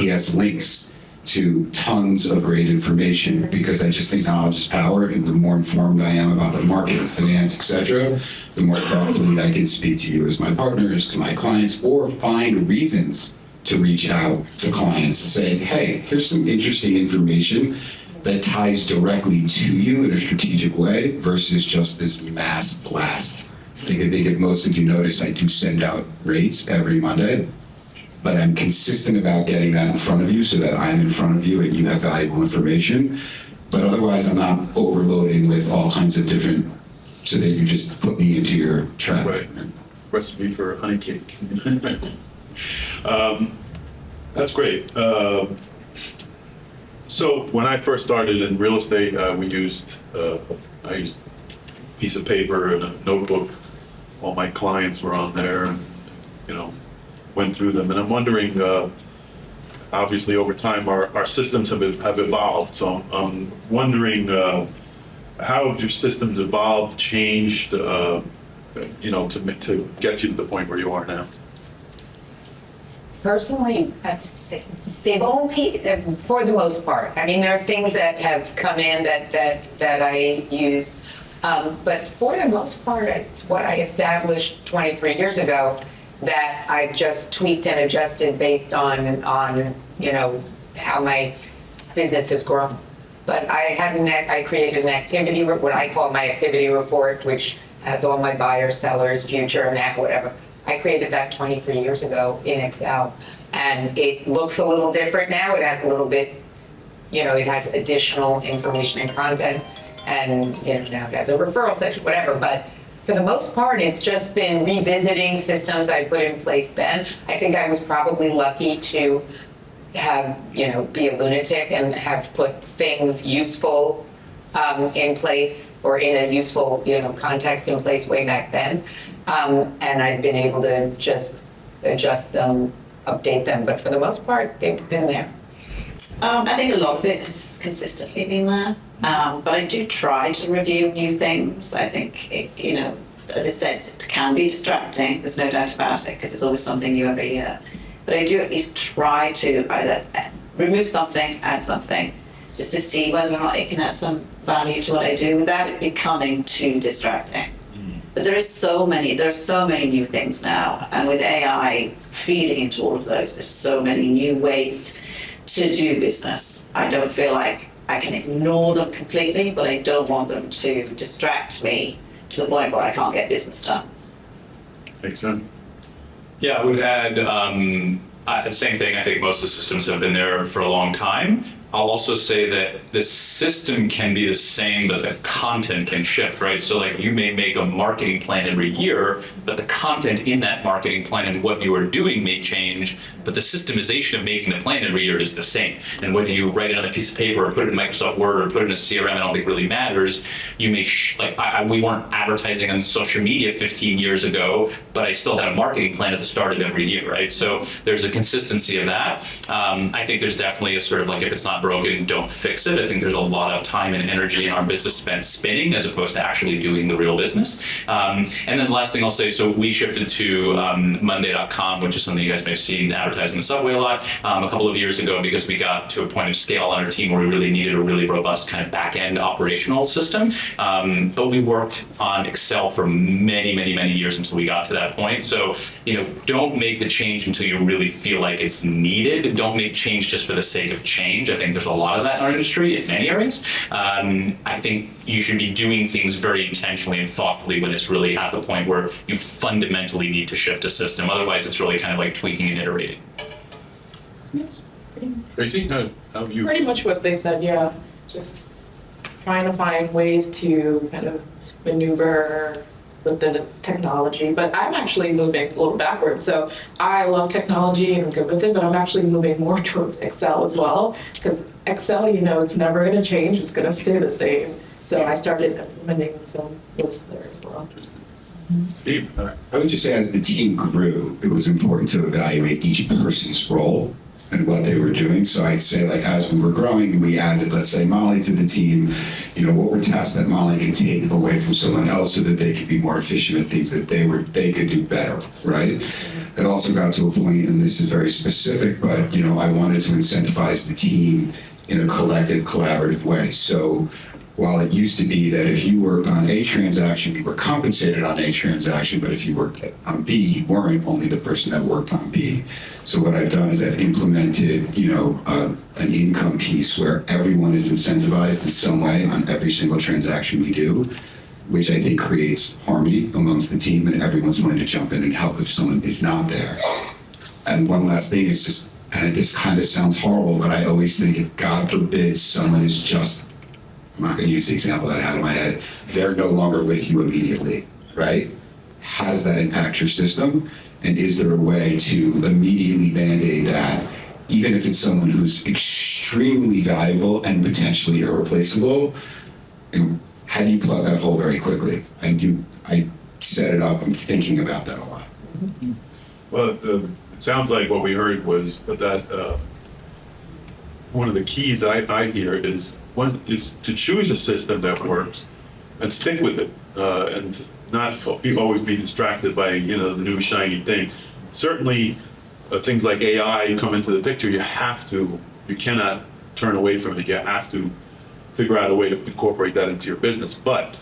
has links to tons of great information because I just think knowledge is power, and the more informed I am about the market, finance, etc., the more thoughtfully I can speak to you as my partners, to my clients, or find reasons to reach out to clients to say, hey, here's some interesting information that ties directly to you in a strategic way versus just this mass blast. I think if most of you notice, I do send out rates every Monday, but I'm consistent about getting that in front of you so that I'm in front of you and you have valuable information. But otherwise, I'm not overloading with all kinds of different, so that you just put me into your trap. Right. Recipe for honey cake. That's great. So when I first started in real estate, I used a piece of paper and a notebook. All my clients were on there, and went through them. And I'm wondering, obviously over time, our systems have evolved. So I'm wondering, how have your systems evolved, changed? to get you to the point where you are now? Personally, they've only, for the most part. I mean, there are things that have come in that I use, but for the most part, it's what I established 23 years ago that I've just tweaked and adjusted based on how my business has grown. But I created an activity, what I call my activity report, which has all my buyers, sellers, future, now, whatever. I created that 23 years ago in Excel, and it looks a little different now. It has a little bit, it has additional information and content, and now it has a referral section, whatever. But for the most part, it's just been revisiting systems I put in place then. I think I was probably lucky to have, be a lunatic and have put things useful in place, or in a useful, context in place way back then. And I've been able to just adjust them, update them, but for the most part, they've been there. I think a lot of it has consistently been there, but I do try to review new things. I think, as I said, it can be distracting, there's no doubt about it, because it's always something new every year. But I do at least try to either remove something, add something, just to see whether or not it can add some value to what I do without it becoming too distracting. But there are so many new things now, and with AI feeding into all of those, there's so many new ways to do business. I don't feel like I can ignore them completely, but I don't want them to distract me to the point where I can't get business done. Makes sense. Yeah, I would add the same thing. I think most of the systems have been there for a long time. I'll also say that the system can be the same, but the content can shift, right? So like you may make a marketing plan every year, but the content in that marketing plan and what you are doing may change, but the systemization of making the plan every year is the same. And whether you write it on a piece of paper or put it in Microsoft Word or put it in a CRM, I don't think really matters. You may, we weren't advertising on social media 15 years ago, but I still had a marketing plan at the start of every year, right? So there's a consistency of that. I think there's definitely a sort of like, if it's not broken, don't fix it. I think there's a lot of time and energy in our business spent spinning as opposed to actually doing the real business. And then the last thing I'll say, so we shifted to Monday.com, which is something you guys may have seen advertised in the subway a lot, a couple of years ago, because we got to a point of scale on our team where we really needed a really robust kind of back-end operational system. But we worked on Excel for many, many, many years until we got to that point. So, don't make the change until you really feel like it's needed. Don't make change just for the sake of change. I think there's a lot of that in our industry in many areas. I think you should be doing things very intentionally and thoughtfully when it's really at the point where you fundamentally need to shift a system. Otherwise, it's really kind of like tweaking and iterating. Tracy, how have you? Pretty much what they said, yeah. Just trying to find ways to kind of maneuver with the technology, but I'm actually moving a little backwards. So I love technology and I'm good with it, but I'm actually moving more towards Excel as well, because Excel, it's never going to change. It's going to stay the same. So I started implementing some lists there as well. Steve, I would just say as the team grew, it was important to evaluate each person's role and what they were doing. So I'd say, like, as we were growing and we added, let's say, Molly to the team, what were tasks that Molly could take away from someone else so that they could be more efficient at things that they could do better, right? It also got to a point, and this is very specific, but, I wanted to incentivize the team in a collective, collaborative way. So while it used to be that if you worked on a transaction, you were compensated on a transaction, but if you worked on B, you weren't only the person that worked on B. So what I've done is I've implemented, an income piece where everyone is incentivized in some way on every single transaction we do, which I think creates harmony amongst the team, and everyone's willing to jump in and help if someone is not there. And one last thing is just, and this kind of sounds horrible, but I always think if God forbid someone is just, I'm not going to use the example that I had in my head, they're no longer with you immediately, right? How does that impact your system? And is there a way to immediately band-aid that, even if it's someone who's extremely valuable and potentially irreplaceable? And how do you plug that hole very quickly? I set it up, I'm thinking about that a lot. well, it sounds like what we heard was that one of the keys I hear is to choose a system that works, and stick with it, and just not always be distracted by, you know, the new shiny thing. Certainly, things like AI come into the picture. You cannot turn away from it. You have to figure out a way to incorporate that into your business. But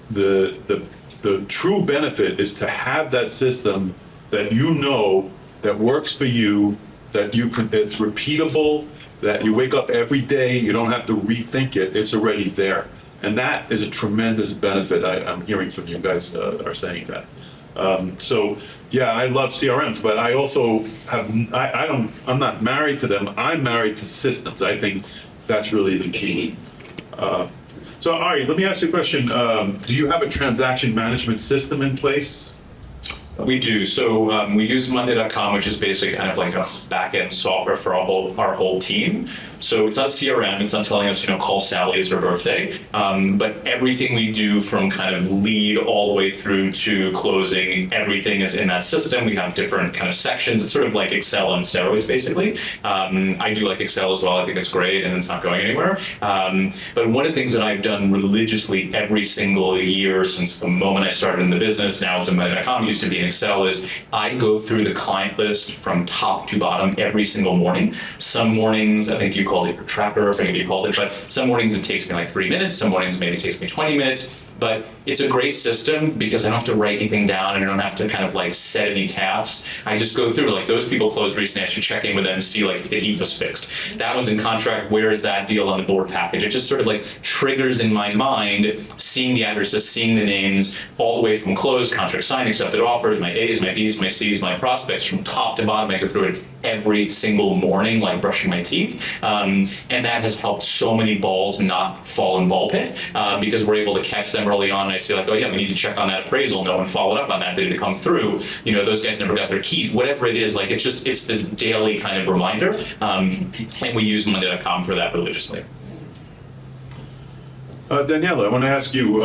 the true benefit is to have that system that you know that works for you, that it's repeatable, that you wake up every day, you don't have to rethink it, it's already there. And that is a tremendous benefit. I'm hearing from you guys are saying that. So yeah, I love CRMs, but I also I'm not married to them. I'm married to systems. I think that's really the key. So Ari, let me ask you a question. Do you have a transaction management system in place? We do. So we use Monday.com, which is basically kind of like a back-end software for our whole team. So it's not CRM. It's not telling us, call Sally, it's her birthday. But everything we do from kind of lead all the way through to closing, everything is in that system. We have different kind of sections. It's sort of like Excel on steroids, basically. I do like Excel as well. I think it's great, and it's not going anywhere. But one of the things that I've done religiously every single year since the moment I started in the business, now it's in Monday.com, used to be in Excel, is I go through the client list from top to bottom every single morning. Some mornings, I think you called it your tracker, I forget what you called it, but some mornings it takes me like 3 minutes, some mornings maybe it takes me 20 minutes. But it's a great system because I don't have to write anything down and I don't have to kind of like set any tasks. I just go through, like those people closed recently, I should check in with them and see like if the heat was fixed. That one's in contract, where is that deal on the board package? It just sort of like triggers in my mind, seeing the addresses, seeing the names, all the way from closed, contract signed, accepted offers, my A's, my B's, my C's, my prospects, from top to bottom. I go through it every single morning, like brushing my teeth. And that has helped so many balls not fall in ball pit because we're able to catch them early on. And I say like, oh yeah, we need to check on that appraisal. No one followed up on that. They didn't come through. Those guys never got their keys. Whatever it is, like it's this daily kind of reminder. And we use Monday.com for that religiously. Daniella, I want to ask you,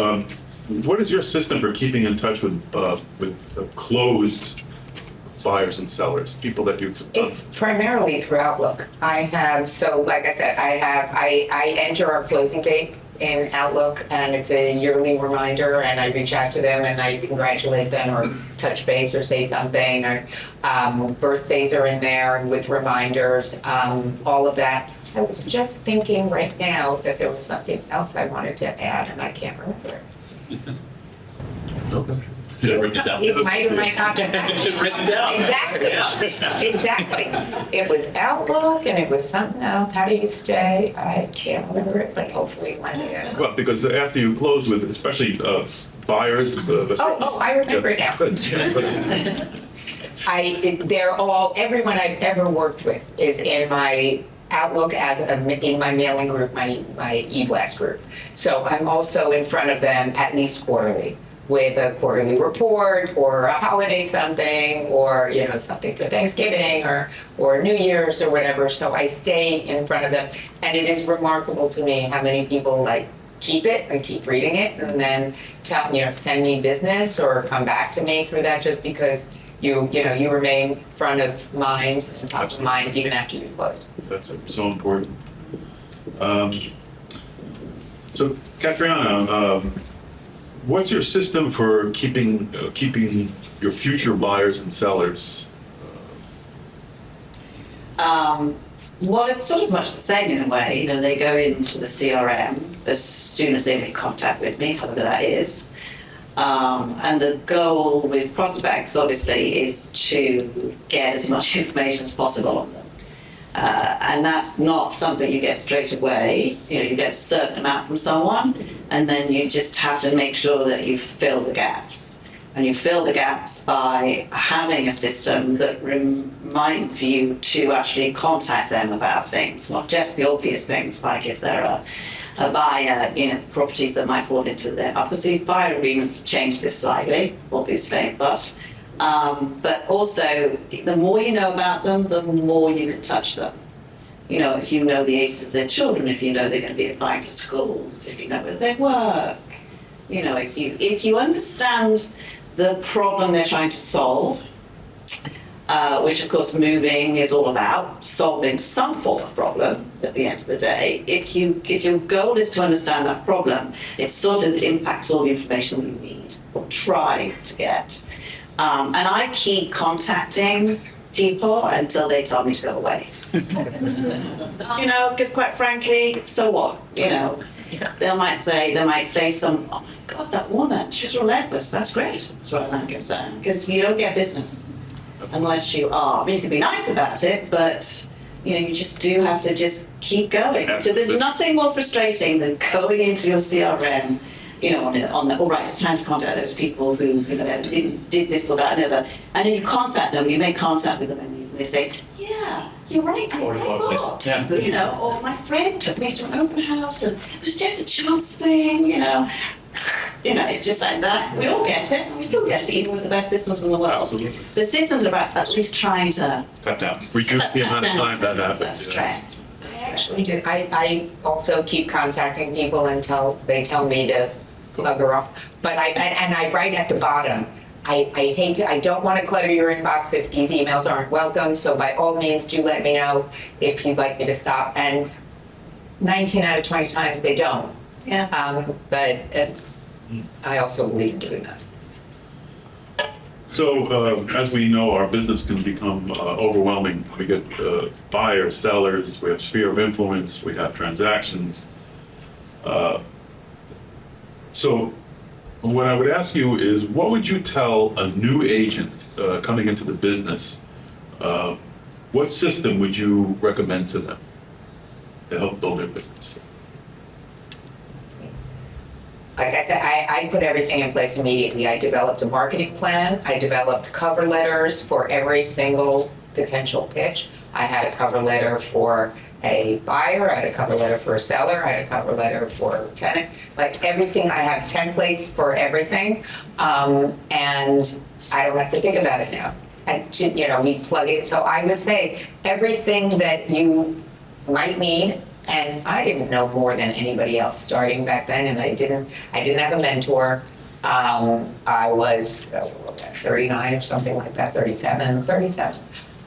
what is your system for keeping in touch with closed buyers and sellers, people that you've It's primarily through Outlook. I have, so like I said, I enter our closing date in Outlook, and it's a yearly reminder, and I reach out to them and I congratulate them or touch base or say something, or birthdays are in there with reminders, all of that. I was just thinking right now that there was something else I wanted to add and I can't remember it. Okay. Yeah, written it down. It might or might not be. Just written down. Exactly. Exactly. It was Outlook and it was something else. How do you stay? I can't remember it, but hopefully one day. Well, because after you close with, especially buyers. I remember it now. Everyone I've ever worked with is in my Outlook in my mailing group, my e-blast group. So I'm also in front of them at least quarterly, with a quarterly report or a holiday something, or something for Thanksgiving or New Year's or whatever. So I stay in front of them, and it is remarkable to me how many people keep it and keep reading it, and then send me business or come back to me through that, just because you remain front of mind and top of mind even after you've closed. That's so important. So Katriona, what's your system for keeping your future buyers and sellers? Well, it's sort of much the same in a way. They go into the CRM as soon as they make contact with me, however that is. And the goal with prospects, obviously, is to get as much information as possible on them. And that's not something you get straight away. You get a certain amount from someone, and then you just have to make sure that you fill the gaps. And you fill the gaps by having a system that reminds you to actually contact them about things, not just the obvious things, like if they're a buyer, properties that might fall into their obviously buyer agreements change this slightly, obviously, but also the more you know about them, the more you can touch them. If you know the ages of their children, if you know they're going to be applying for schools, if you know where they work, if you understand the problem they're trying to solve, which of course moving is all about solving some form of problem at the end of the day. If your goal is to understand that problem, it sort of impacts all the information you need or try to get. And I keep contacting people until they tell me to go away. Because quite frankly, so what? They might say some, oh my God, that woman, she's relentless. That's great, as far as I'm concerned, because you don't get business unless you are. I mean, you can be nice about it, but you just do have to just keep going. Because there's nothing more frustrating than going into your CRM, on the, all right, it's time to contact those people who, did this or that and the other. And then you contact them, you make contact with them, and they say, yeah, you're right, I bought. Yeah. Or my friend took me to an open house and it was just a chance thing, it's just like that. We all get it, we still get it, even with the best systems in the world. Absolutely. The systems are about at least trying to Cut down. Reduce the amount of time that that happens. stress. I actually do. I also keep contacting people until they tell me to bugger off. But I write at the bottom. I don't want to clutter your inbox if these emails aren't welcome. So by all means, do let me know if you'd like me to stop. And 19 out of 20 times they don't. Yeah. But I also believe in doing that. So, as we know, our business can become overwhelming. We get buyers, sellers, we have sphere of influence, we have transactions. So, what I would ask you is, what would you tell a new agent coming into the business? What system would you recommend to them to help build their business? Like I said, I put everything in place immediately. I developed a marketing plan. I developed cover letters for every single potential pitch. I had a cover letter for a buyer. I had a cover letter for a seller. I had a cover letter for a tenant. Like everything, I have templates for everything. And I don't have to think about it now. And we plug it. So I would say everything that you might need. And I didn't know more than anybody else starting back then, and I didn't have a mentor. I was 39 or something like that, 37.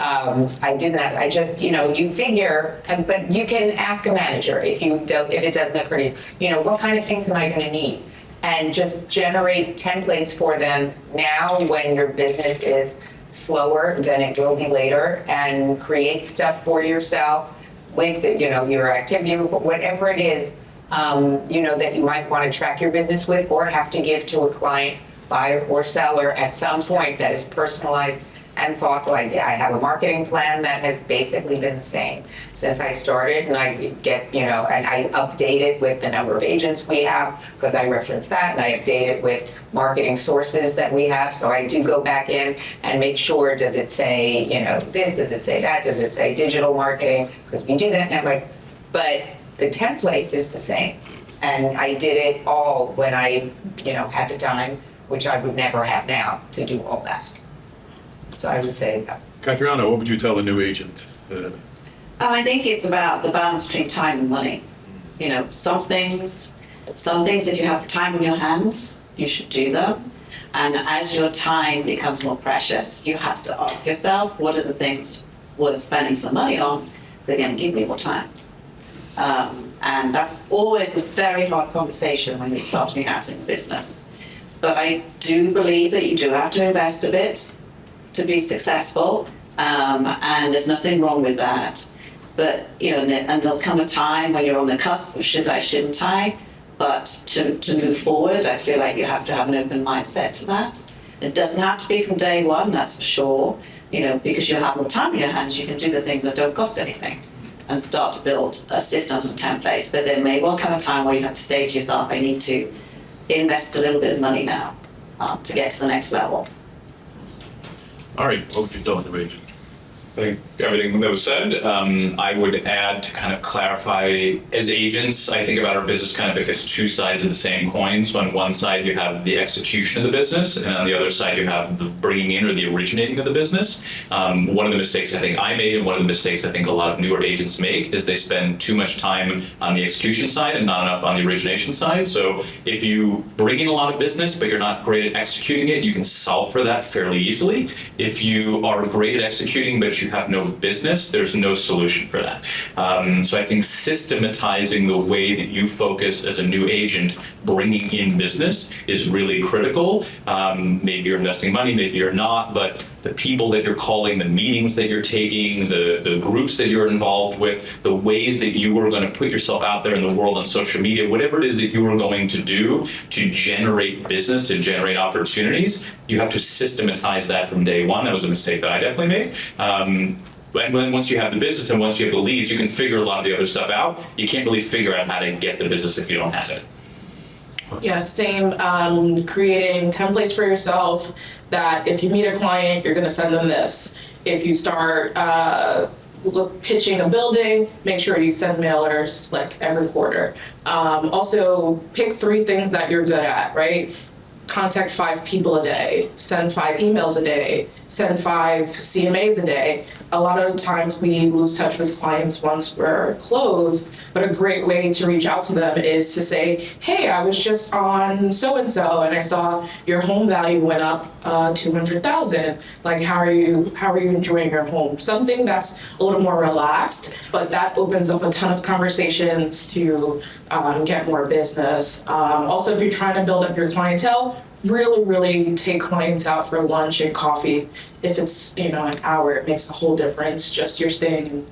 I just, you figure, but you can ask a manager if it doesn't occur to you, what kind of things am I gonna need? And just generate templates for them now when your business is slower than it will be later, and create stuff for yourself with your activity report, whatever it is, that you might want to track your business with or have to give to a client, buyer or seller at some point that is personalized and thoughtful. I have a marketing plan that has basically been the same since I started, and I get, and I update it with the number of agents we have, because I reference that, and I update it with marketing sources that we have. So I do go back in and make sure, does it say, this, does it say that, does it say digital marketing? Because we do that now, but the template is the same. And I did it all when I, had the time, which I would never have now, to do all that. So I would say that. Katriona, what would you tell a new agent? I think it's about the balance between time and money. Some things if you have the time in your hands, you should do them. And as your time becomes more precious, you have to ask yourself, what are the things worth spending some money on that are going to give me more time? And that's always a very hard conversation when you're starting out in business. But I do believe that you do have to invest a bit to be successful, and there's nothing wrong with that. But and there'll come a time when you're on the cusp of should I, shouldn't I? But to move forward, I feel like you have to have an open mindset to that. It doesn't have to be from day one, that's for sure. Because you'll have more time in your hands, you can do the things that don't cost anything and start to build a systems and templates. But there may well come a time where you have to say to yourself, I need to invest a little bit of money now to get to the next level. All right, what would you tell a new agent? I think everything that was said. I would add to kind of clarify, as agents, I think about our business kind of like as two sides of the same coin. So on one side, you have the execution of the business, and on the other side, you have the bringing in or the originating of the business. One of the mistakes I think I made, and one of the mistakes I think a lot of newer agents make, is they spend too much time on the execution side and not enough on the origination side. So if you bring in a lot of business, but you're not great at executing it, you can solve for that fairly easily. If you are great at executing, but you have no business, there's no solution for that. So I think systematizing the way that you focus as a new agent, bringing in business, is really critical. Maybe you're investing money, maybe you're not, but the people that you're calling, the meetings that you're taking, the groups that you're involved with, the ways that you are going to put yourself out there in the world on social media, whatever it is that you are going to do to generate business, to generate opportunities, you have to systematize that from day one. That was a mistake that I definitely made. And then once you have the business and once you have the leads, you can figure a lot of the other stuff out. You can't really figure out how to get the business if you don't have it. Yeah, same. Creating templates for yourself that if you meet a client, you're going to send them this. If you start pitching a building, make sure you send mailers like every quarter. Also, pick 3 things that you're good at, right? Contact 5 people a day, send 5 emails a day, send 5 CMAs a day. A lot of times we lose touch with clients once we're closed, but a great way to reach out to them is to say, hey, I was just on so-and-so and I saw your home value went up 200,000. Like, how are you enjoying your home? Something that's a little more relaxed, but that opens up a ton of conversations to get more business. Also, if you're trying to build up your clientele, really take clients out for lunch and coffee. If it's, an hour, it makes a whole difference. Just you're staying in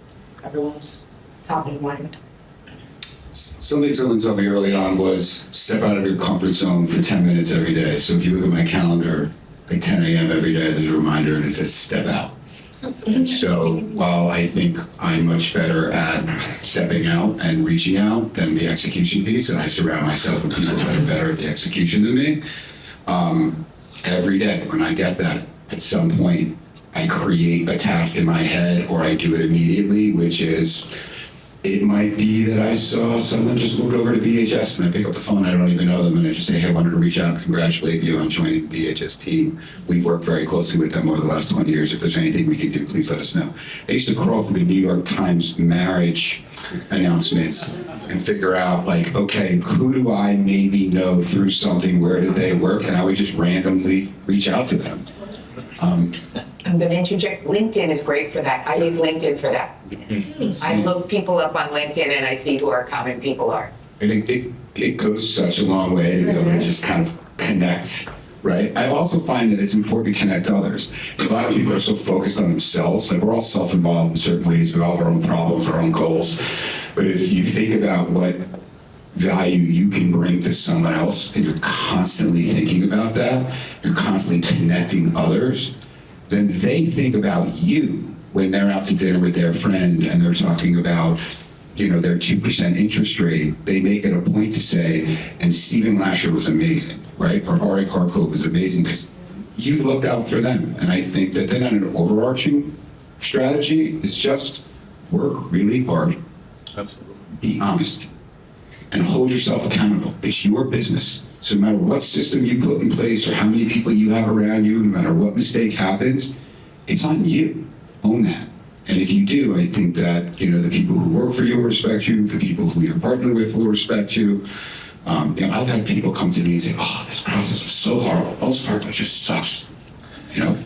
everyone's top of mind. Something someone told me early on was step out of your comfort zone for 10 minutes every day. So if you look at my calendar, like 10 a.m. every day, there's a reminder and it says step out. And so while I think I'm much better at stepping out and reaching out than the execution piece, and I surround myself with people that are better at the execution than me, every day when I get that, at some point, I create a task in my head or I do it immediately, which is, it might be that I saw someone just moved over to BHS and I pick up the phone, I don't even know them, and I just say, hey, I wanted to reach out and congratulate you on joining the BHS team. We've worked very closely with them over the last 20 years. If there's anything we can do, please let us know. I used to crawl through the New York Times marriage announcements and figure out, like, okay, who do I maybe know through something? Where did they work? And I would just randomly reach out to them. I'm going to interject. LinkedIn is great for that. I use LinkedIn for that. I look people up on LinkedIn and I see who our common people are. And it goes such a long way to be able to just kind of connect, right? I also find that it's important to connect others. A lot of people are so focused on themselves. Like, we're all self-involved in certain ways. We all have our own problems, our own goals. But if you think about what value you can bring to someone else and you're constantly thinking about that, you're constantly connecting others, then they think about you when they're out to dinner with their friend and they're talking about, their 2% interest rate. They make it a point to say, and Stephen Lascher was amazing, right? Or Ari Harkov was amazing because you've looked out for them. And I think that then on an overarching strategy is just work really hard. Absolutely. Be honest and hold yourself accountable. It's your business. So no matter what system you put in place or how many people you have around you, no matter what mistake happens, it's on you. Own that. And if you do, I think that, the people who work for you will respect you, the people who you're partnered with will respect you. I've had people come to me and say, oh, this process was so horrible. Most Fargo just sucks. And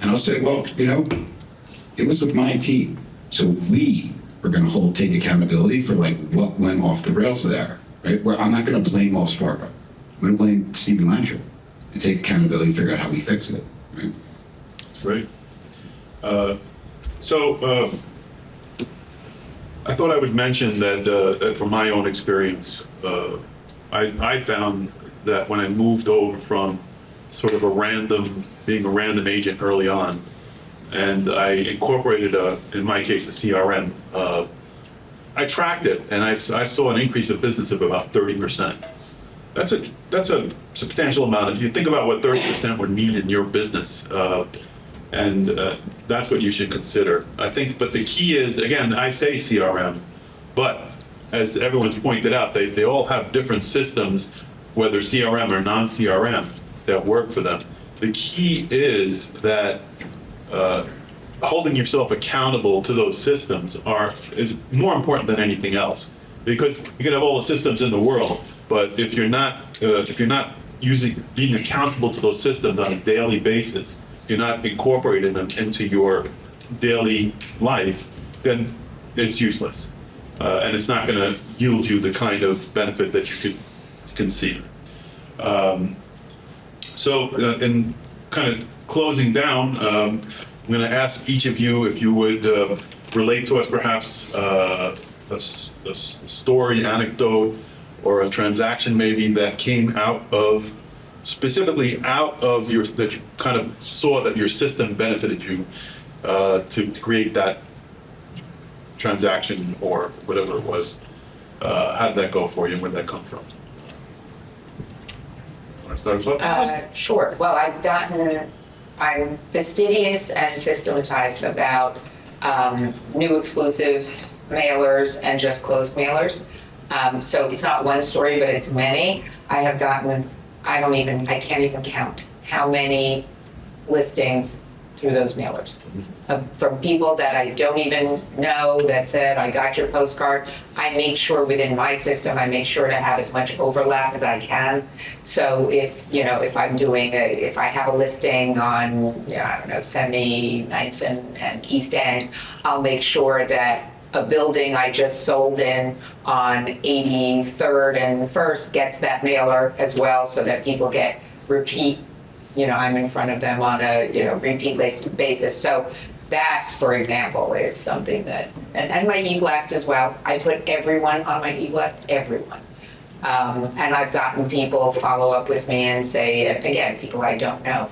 I'll say, well, it was with my team. So we are going to take accountability for what went off the rails there. Right? Where I'm not going to blame Wells Fargo. I'm going to blame Stephen Lascher and take accountability and figure out how we fix it. Right? That's great. So I thought I would mention that from my own experience, I found that when I moved over from sort of being a random agent early on, and I incorporated, in my case, a CRM, I tracked it, and I saw an increase of business of about 30%. That's a substantial amount. If you think about what 30% would mean in your business, And that's what you should consider. I think, but the key is, again, I say CRM, but as everyone's pointed out, they all have different systems, whether CRM or non-CRM, that work for them. The key is that holding yourself accountable to those systems is more important than anything else. Because you can have all the systems in the world, but if you're not being accountable to those systems on a daily basis, if you're not incorporating them into your daily life, then it's useless. And it's not going to yield you the kind of benefit that you could conceive. So in kind of closing down, I'm going to ask each of you if you would relate to us perhaps a story, anecdote, or a transaction maybe that came specifically out of that you kind of saw that your system benefited you to create that transaction or whatever it was. How did that go for you and where did that come from? Want to start us off? Sure. Well, I'm fastidious and systematized about new exclusive mailers and just closed mailers. So it's not one story, but it's many. I have gotten, I can't even count how many listings through those mailers. From people that I don't even know that said, I got your postcard. I make sure within my system, I make sure to have as much overlap as I can. So if I have a listing on, 79th and East End, I'll make sure that a building I just sold in on 83rd and 1st gets that mailer as well, so that people get repeat, I'm in front of them on a, repeat basis. So that, for example, is something that, and my e-blast as well. I put everyone on my e-blast, everyone. And I've gotten people follow up with me and say, again, people I don't know.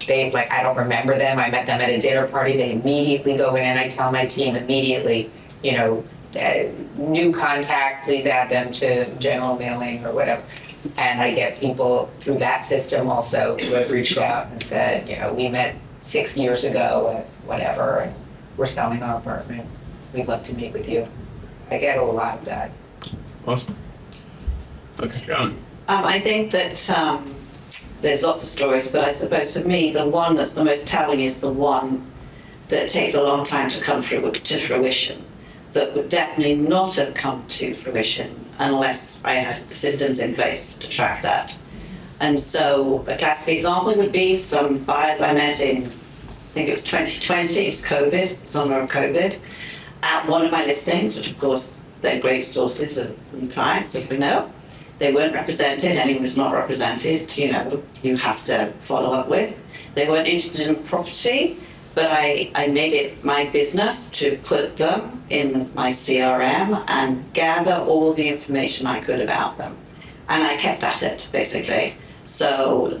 I don't remember them. I met them at a dinner party. They immediately go in and I tell my team immediately, new contact, please add them to general mailing or whatever. And I get people through that system also who have reached out and said, we met 6 years ago at whatever, and we're selling our apartment. We'd love to meet with you. I get a lot of that. Awesome. Okay, John. I think that there's lots of stories, but I suppose for me, the one that's the most telling is the one that takes a long time to come to fruition, that would definitely not have come to fruition unless I had the systems in place to track that. And so a classic example would be some buyers I met in, I think it was 2020, it was COVID, summer of COVID, at one of my listings, which of course they're great sources of new clients, as we know. They weren't represented, anyone who's not represented, you have to follow up with. They weren't interested in property, but I made it my business to put them in my CRM and gather all the information I could about them. And I kept at it, basically. So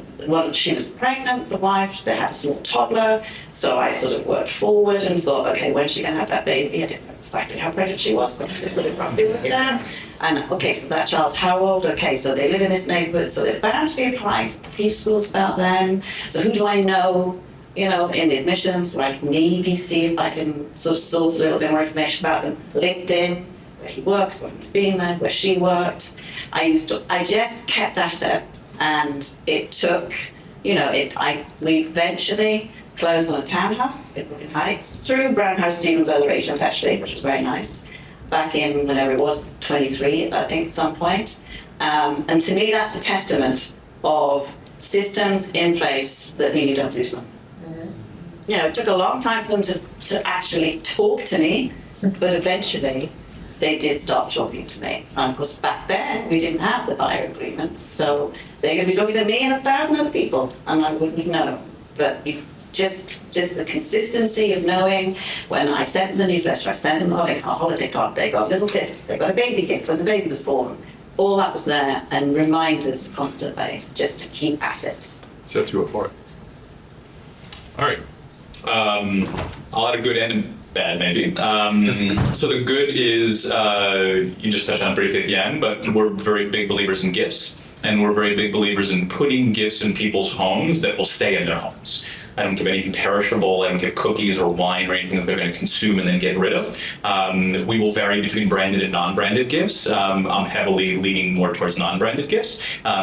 she was pregnant, the wife, they had a small toddler, so I sort of worked forward and thought, okay, when's she going to have that baby? I didn't know exactly how pregnant she was, but I sort of roughly worked it out. And okay, so that child's how old? Okay, so they live in this neighborhood, so they're bound to be applying for preschools about them. So who do I know? In the admissions, where I can maybe see if I can sort of source a little bit more information about them. LinkedIn, where he works, where he's been there, where she worked. I just kept at it, and it took, we eventually closed on a townhouse in Brooklyn Heights through Brown House Stevens other agent actually, which was very nice. Back in whenever it was, 23, I think at some point. And to me, that's a testament of systems in place that mean you don't lose them. It took a long time for them to actually talk to me, but eventually they did start talking to me. And of course, back then, we didn't have the buyer agreements, so they're going to be talking to me and 1,000 other people, and I wouldn't know. But just the consistency of knowing when I sent them the newsletter, I sent them a holiday card, they got a little gift, they got a baby gift when the baby was born. All that was there, and reminders constantly, just to keep at it. Sets you apart. All right. I'll add a good and a bad, maybe. So the good is, you just touched on it briefly at the end, but we're very big believers in gifts. And we're very big believers in putting gifts in people's homes that will stay in their homes. I don't give anything perishable. I don't give cookies or wine or anything that they're going to consume and then get rid of. We will vary between branded and non-branded gifts. I'm heavily leaning more towards non-branded gifts.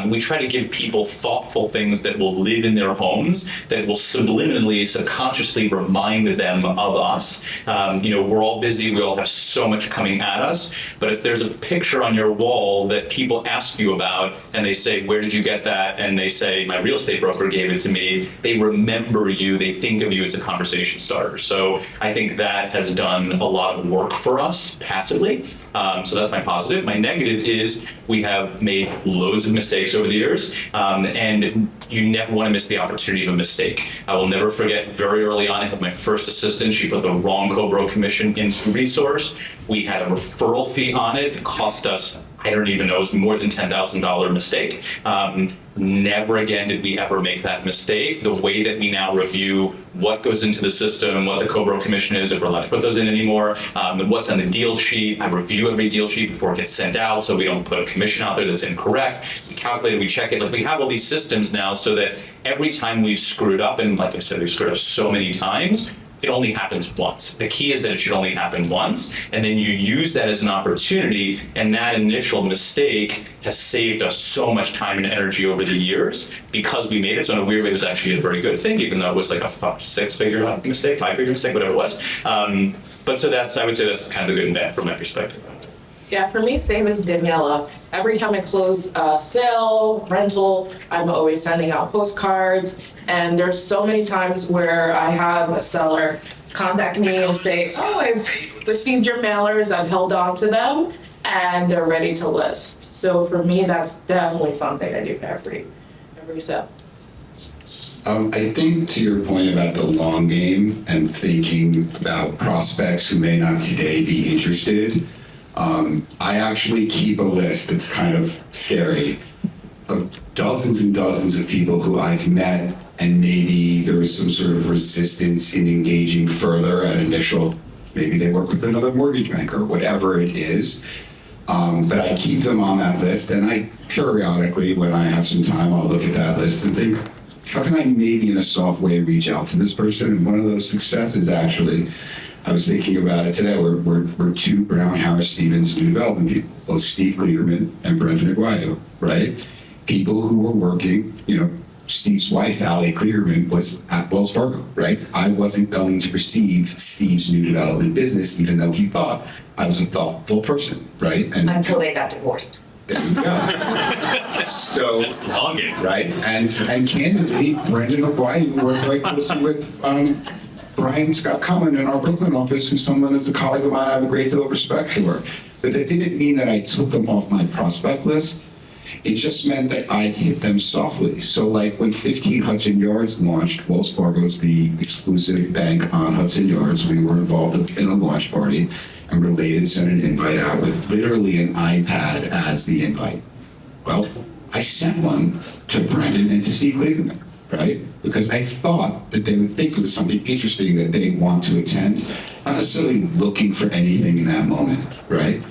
We try to give people thoughtful things that will live in their homes, that will subliminally, subconsciously remind them of us. We're all busy. We all have so much coming at us. But if there's a picture on your wall that people ask you about and they say, where did you get that? And they say, my real estate broker gave it to me. They remember you. They think of you. It's a conversation starter. So I think that has done a lot of work for us passively. So that's my positive. My negative is we have made loads of mistakes over the years, and you never want to miss the opportunity of a mistake. I will never forget, very early on, I had my first assistant. She put the wrong co-bro commission into resource. We had a referral fee on it. It cost us, I don't even know, it was more than $10,000 mistake. Never again did we ever make that mistake. The way that we now review what goes into the system, what the co-bro commission is, if we're allowed to put those in anymore, what's on the deal sheet. I review every deal sheet before it gets sent out so we don't put a commission out there that's incorrect. We calculate it, we check it. Like, we have all these systems now so that every time we've screwed up, and like I said, we've screwed up so many times, it only happens once. The key is that it should only happen once, and then you use that as an opportunity, and that initial mistake has saved us so much time and energy over the years because we made it. So in a weird way, it was actually a very good thing, even though it was like a 6-figure mistake, 5-figure mistake, whatever it was. But so I would say that's kind of the good and bad from my perspective. Yeah, for me, same as Daniella. Every time I close a sale, rental, I'm always sending out postcards. And there's so many times where I have a seller contact me and say, oh, I've received your mailers, I've held on to them, and they're ready to list. So for me, that's definitely something I do for every sale. I think to your point about the long game and thinking about prospects who may not today be interested, I actually keep a list that's kind of scary of dozens and dozens of people who I've met, and maybe there was some sort of resistance in engaging further at initial, maybe they work with another mortgage banker, whatever it is. But I keep them on that list, and I periodically, when I have some time, I'll look at that list and think, how can I maybe in a soft way reach out to this person? And one of those successes, actually, I was thinking about it today. We're two Brown Harris Stevens new development people, both Steve Kligerman and Brendan Aguayo, right? People who were working, Steve's wife, Allie Kligerman, was at Wells Fargo, right? I wasn't going to receive Steve's new development business, even though he thought I was a thoughtful person, right? And Until they got divorced. there you go. So That's the long game. right, and candidly, Brendan Aguayo worked very closely with Brian Scott Cullen in our Brooklyn office, who's someone that's a colleague of mine I have a great deal of respect for. But that didn't mean that I took them off my prospect list. It just meant that I hit them softly. So like when 15 Hudson Yards launched, Wells Fargo's the exclusive bank on Hudson Yards. We were involved in a launch party, and Related sent an invite out with literally an iPad as the invite. Well, I sent one to Brendan and to Steve Kligerman, right? Because I thought that they would think it was something interesting that they want to attend, not necessarily looking for anything in that moment, right?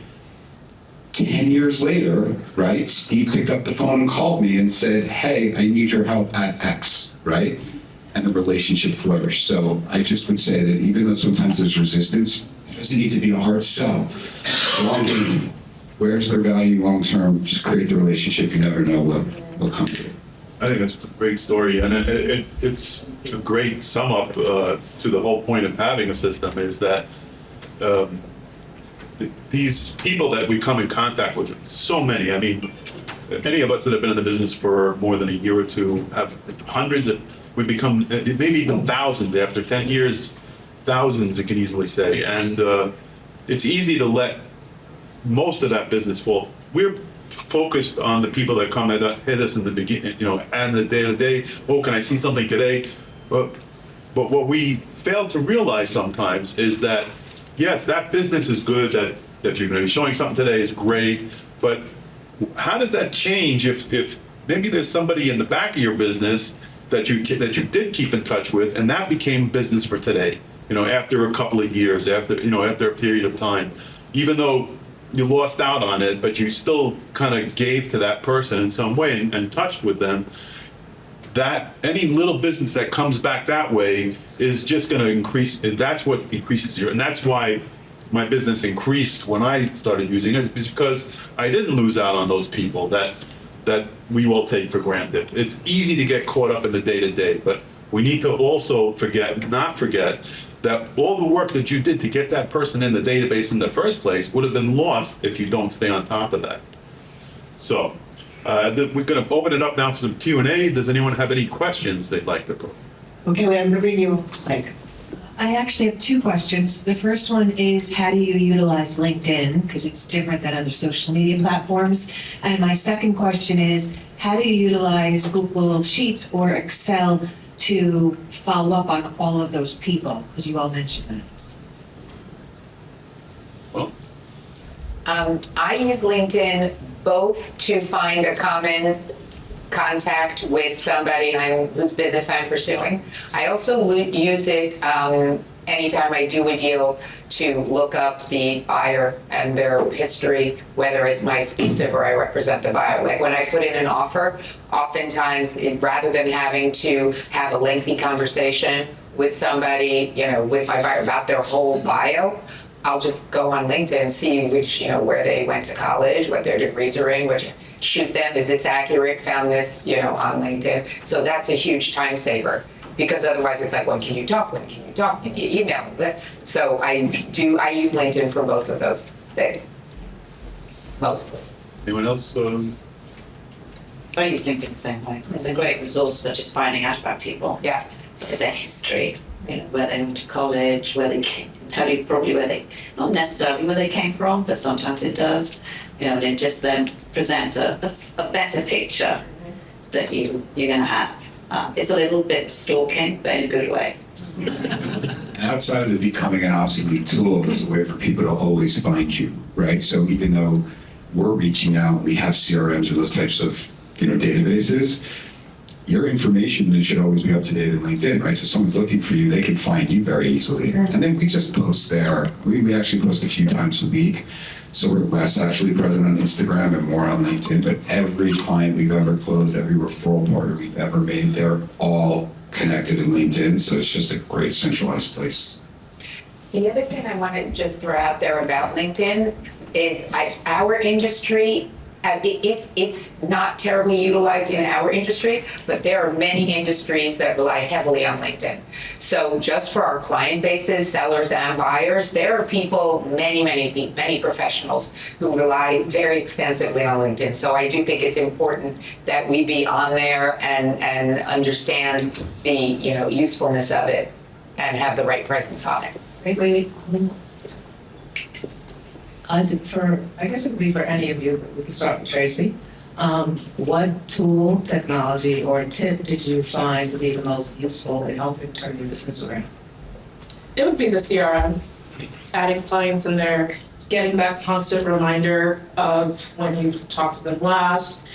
10 years later, right, Steve picked up the phone and called me and said, hey, I need your help at X, right? And the relationship flourished. So I just would say that even though sometimes there's resistance, it doesn't need to be a hard sell. Long game, where's their value long term? Just create the relationship. You never know what will come to it. I think that's a great story, and it's a great sum up to the whole point of having a system is that these people that we come in contact with, so many, I mean, any of us that have been in the business for more than a year or two have hundreds of, we become maybe even thousands after 10 years, thousands, it can easily say. And it's easy to let most of that business fall. We're focused on the people that come and hit us in the beginning, and the day-to-day, oh, can I see something today? But what we fail to realize sometimes is that, yes, that business is good, that you're going to be showing something today is great, but how does that change if maybe there's somebody in the back of your business that you did keep in touch with, and that became business for today, after a couple of years, after a period of time, even though you lost out on it, but you still kind of gave to that person in some way and touched with them. that any little business that comes back that way is just going to increase. That's what increases your, and that's why my business increased when I started using it, is because I didn't lose out on those people that we all take for granted. It's easy to get caught up in the day-to-day, but we need to also not forget that all the work that you did to get that person in the database in the first place would have been lost if you don't stay on top of that. So we're going to open it up now for some Q&A. Does anyone have any questions they'd like to put? Okay, we have to review, like, I actually have two questions. The first one is, how do you utilize LinkedIn? Because it's different than other social media platforms. And my second question is, how do you utilize Google Sheets or Excel to follow up on all of those people? Because you all mentioned that. Well, I use LinkedIn both to find a common contact with somebody whose business I'm pursuing. I also use it anytime I do a deal to look up the buyer and their history, whether it's my exclusive or I represent the buyer. Like when I put in an offer, oftentimes rather than having to have a lengthy conversation with somebody, with my buyer about their whole bio, I'll just go on LinkedIn and see which, where they went to college, what their degrees are in, shoot them, is this accurate, found this, on LinkedIn. So that's a huge time saver, because otherwise it's like, when can you talk, can you email? So I use LinkedIn for both of those things, mostly. anyone else? I use LinkedIn the same way. It's a great resource for just finding out about people. Yeah. Their history, where they went to college, where they came, tell you probably not necessarily where they came from, but sometimes it does. And it just then presents a better picture that you're going to have. It's a little bit stalking, but in a good way. And outside of it becoming an obsolete tool, it's a way for people to always find you, right? So even though we're reaching out, we have CRMs or those types of databases, your information should always be up to date in LinkedIn, right? So if someone's looking for you, they can find you very easily. And then we just post there. We actually post a few times a week. So we're less actually present on Instagram and more on LinkedIn. But every client we've ever closed, every referral partner we've ever made, they're all connected in LinkedIn. So it's just a great centralized place. The other thing I want to just throw out there about LinkedIn is our industry, it's not terribly utilized in our industry, but there are many industries that rely heavily on LinkedIn. So just for our client bases, sellers and buyers, there are people, many professionals who rely very extensively on LinkedIn. So I do think it's important that we be on there and understand the usefulness of it and have the right presence on it. wait. I guess it would be for any of you, but we can start with Traci. What tool, technology, or tip did you find to be the most useful in helping turn your business around? It would be the CRM, adding clients in there, getting that constant reminder of when you've talked to them last.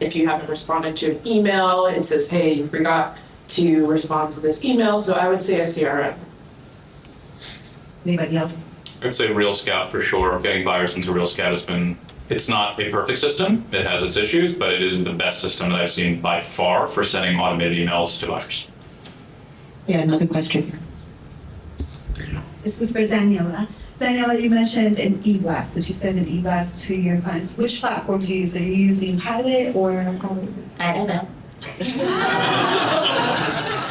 If you haven't responded to an email, it says, hey, you forgot to respond to this email. So I would say a CRM. Anybody else? I'd say Real Scout for sure. Getting buyers into Real Scout it's not a perfect system. It has its issues, but it is the best system that I've seen by far for sending automated emails to buyers. Yeah, another question. This is for Daniella. Daniella, you mentioned an e-blast. Did you send an e-blast to your clients? Which platform do you use? Are you using Pilot or? I don't know.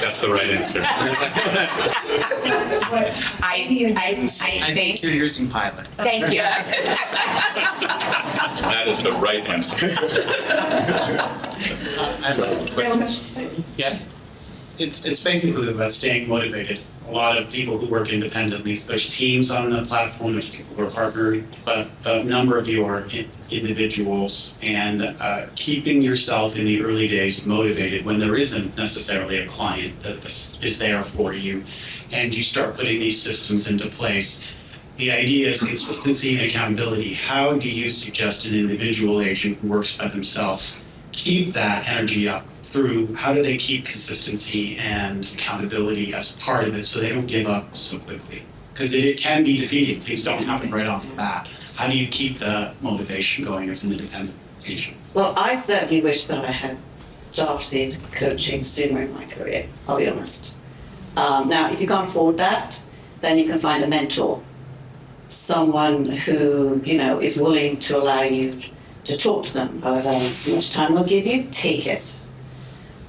That's the right answer. I think you're using Pilot. Thank you. That is the right answer. Yeah, it's basically about staying motivated. A lot of people who work independently, there's teams on the platform, there's people who are partnered, but a number of you are individuals, and keeping yourself in the early days motivated when there isn't necessarily a client that is there for you, and you start putting these systems into place. The idea is consistency and accountability. How do you suggest an individual agent who works by themselves keep that energy up through, how do they keep consistency and accountability as part of it so they don't give up so quickly? Because it can be defeating. Things don't happen right off the bat. How do you keep the motivation going as an independent agent? Well, I certainly wish that I had started coaching sooner in my career, I'll be honest. Now, if you can't afford that, then you can find a mentor, someone who, is willing to allow you to talk to them. However much time they'll give you, take it.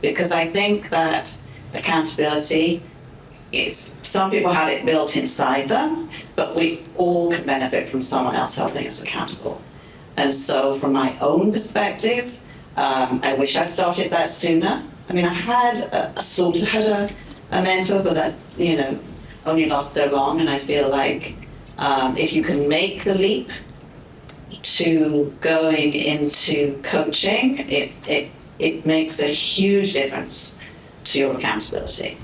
Because I think that accountability is, some people have it built inside them, but we all can benefit from someone else helping us accountable. And so from my own perspective, I wish I'd started that sooner. I mean, I had a mentor, but that, only lasts so long. And I feel like if you can make the leap to going into coaching, it makes a huge difference to your accountability.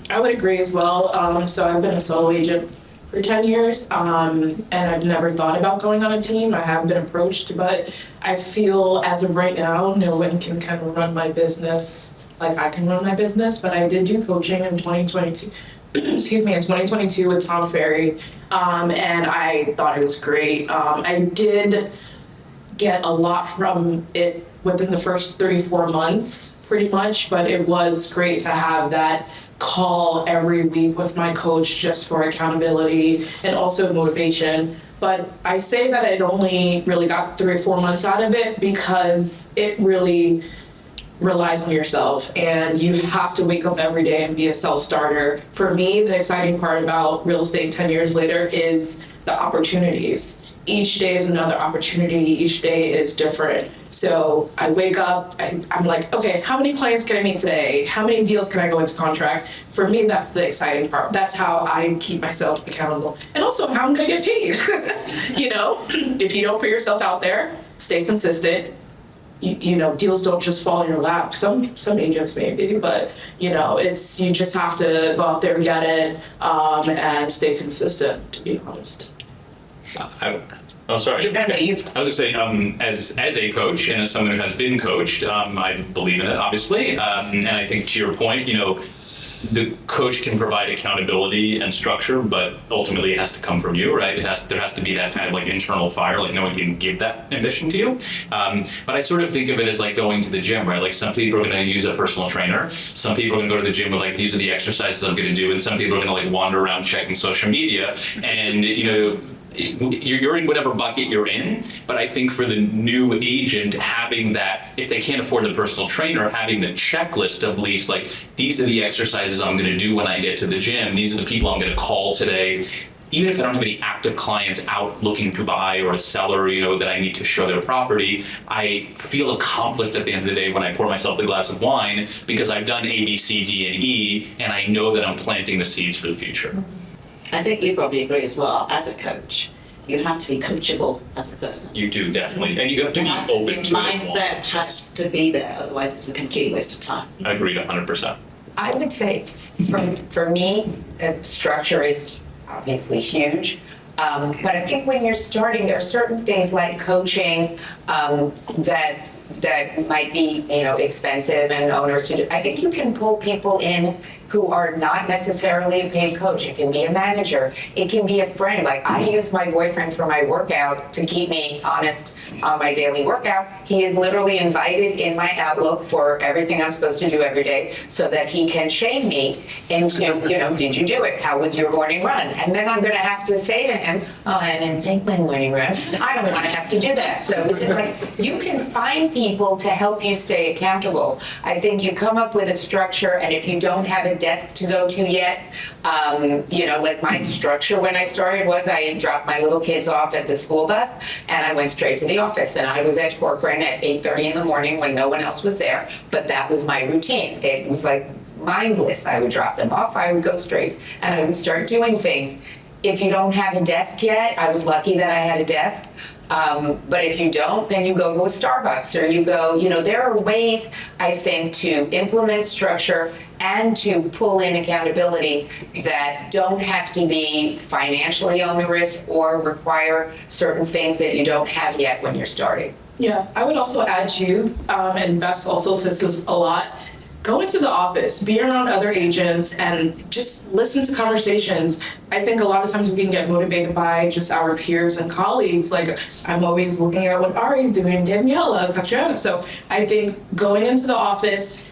I would agree as well. So I've been a solo agent for 10 years, and I've never thought about going on a team. I have been approached, but I feel as of right now, no one can kind of run my business like I can run my business. But I did do coaching in 2022. In 2022 with Tom Ferry, and I thought it was great. I did get a lot from it within the first 3-4 months, pretty much, but it was great to have that call every week with my coach just for accountability and also motivation. But I say that I only really got 3 or 4 months out of it because it really relies on yourself, and you have to wake up every day and be a self-starter. For me, the exciting part about real estate 10 years later is the opportunities. Each day is another opportunity. Each day is different. So I wake up, I'm like, okay, how many clients can I meet today? How many deals can I go into contract? For me, that's the exciting part. That's how I keep myself accountable. And also how I'm gonna get paid. If you don't put yourself out there, stay consistent. Deals don't just fall in your lap. Some agents maybe, but it's, you just have to go out there and get it, and stay consistent, to be honest. Sorry. No, you've I was going to say, as a coach and as someone who has been coached, I believe in it, obviously. And I think to your point, the coach can provide accountability and structure, but ultimately it has to come from you, right? There has to be that kind of like internal fire, like no one can give that ambition to you. But I sort of think of it as like going to the gym, right? Like some people are going to use a personal trainer. Some people are going to go to the gym with like, these are the exercises I'm going to do. And some people are going to like wander around checking social media. And, you're in whatever bucket you're in, but I think for the new agent, having that, if they can't afford the personal trainer, having the checklist of at least like, these are the exercises I'm going to do when I get to the gym. These are the people I'm going to call today. Even if I don't have any active clients out looking to buy or a seller, that I need to show their property, I feel accomplished at the end of the day when I pour myself a glass of wine because I've done A, B, C, D, and E, and I know that I'm planting the seeds for the future. I think you probably agree as well, as a coach, you have to be coachable as a person. You do, definitely. And you have to be open to it. Your mindset has to be there, otherwise it's a complete waste of time. I agree 100%. I would say for me, structure is obviously huge. But I think when you're starting, there are certain things like coaching that might be, expensive and owners to do. I think you can pull people in who are not necessarily a paid coach. It can be a manager. It can be a friend. Like I use my boyfriend for my workout to keep me honest on my daily workout. He is literally invited in my Outlook for everything I'm supposed to do every day so that he can shame me into, did you do it? How was your morning run? And then I'm going to have to say to him, oh, I didn't take my morning run. I don't want to have to do that. So it's like you can find people to help you stay accountable. I think you come up with a structure, and if you don't have a desk to go to yet, like my structure when I started was I dropped my little kids off at the school bus and I went straight to the office, and I was at Corcoran at 8:30 in the morning when no one else was there, but that was my routine. It was like mindless. I would drop them off, I would go straight, and I would start doing things. If you don't have a desk yet, I was lucky that I had a desk. But if you don't, then you go to a Starbucks or you go, there are ways, I think, to implement structure and to pull in accountability that don't have to be financially onerous or require certain things that you don't have yet when you're starting. Yeah, I would also add too, and Bess also says this a lot, go into the office, be around other agents, and just listen to conversations. I think a lot of times we can get motivated by just our peers and colleagues. Like, I'm always looking at what Ari's doing, Daniella, Katriona. So I think going into the office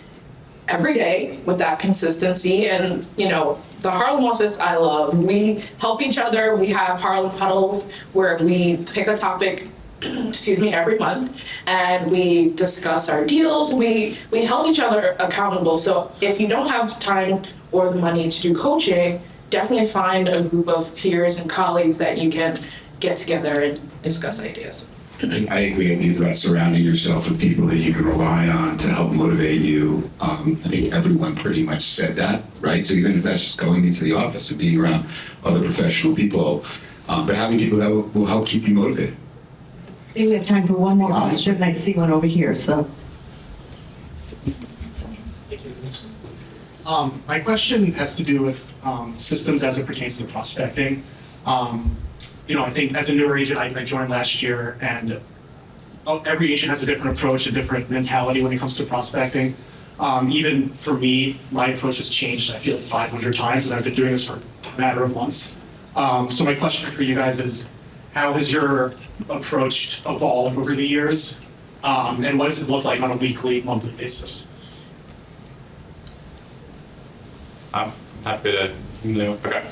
every day with that consistency, and the Harlem office I love. We help each other. We have Harlem huddles where we pick a topic every month, and we discuss our deals. We help each other accountable. So if you don't have time or the money to do coaching, definitely find a group of peers and colleagues that you can get together and discuss ideas. I agree. I think it's about surrounding yourself with people that you can rely on to help motivate you. I think everyone pretty much said that, right? So even if that's just going into the office and being around other professional people, but having people that will help keep you motivated. I think we have time for one more question. I see one over here, so. My question has to do with systems as it pertains to prospecting. I think as a newer agent, I joined last year, and every agent has a different approach, a different mentality when it comes to prospecting. Even for me, my approach has changed, I feel like 500 times, and I've been doing this for a matter of months. So my question for you guys is, how has your approach evolved over the years? And what does it look like on a weekly, monthly basis? I'm happy to. Okay.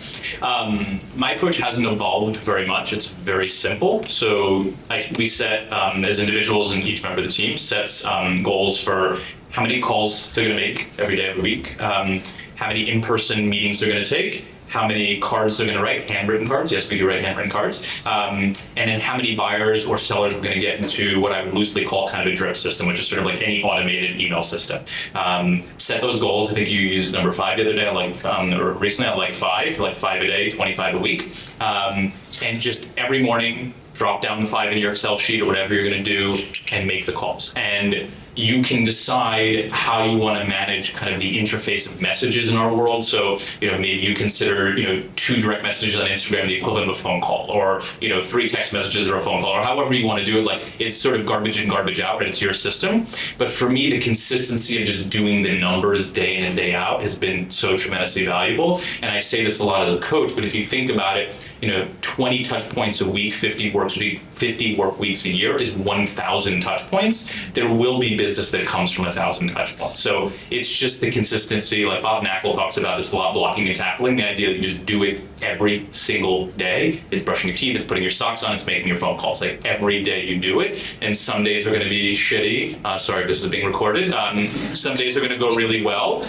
My approach hasn't evolved very much. It's very simple. So we set, as individuals, and each member of the team sets goals for how many calls they're going to make every day of the week, how many in-person meetings they're going to take, how many cards they're going to write, handwritten cards. Yes, we do write handwritten cards. And then how many buyers or sellers we're going to get into what I would loosely call kind of a drip system, which is sort of like any automated email system. Set those goals. I think you used number 5 the other day, or recently I like 5 a day, 25 a week. And just every morning, drop down the 5 in your Excel sheet or whatever you're going to do and make the calls. And you can decide how you want to manage kind of the interface of messages in our world. So, maybe you consider, 2 direct messages on Instagram the equivalent of a phone call, or, 3 text messages or a phone call, or however you want to do it. Like, it's sort of garbage in, garbage out, right? It's your system. But for me, the consistency of just doing the numbers day in and day out has been so tremendously valuable. And I say this a lot as a coach, but if you think about it, 20 touch points a week, 50 work weeks a year is 1,000 touch points. There will be business that comes from 1,000 touch points. So it's just the consistency, like Bob Knackel talks about this a lot, blocking and tackling, the idea that you just do it every single day. It's brushing your teeth, it's putting your socks on, it's making your phone calls. Like every day you do it, and some days are going to be shitty. Sorry, this is being recorded. Some days are going to go really well.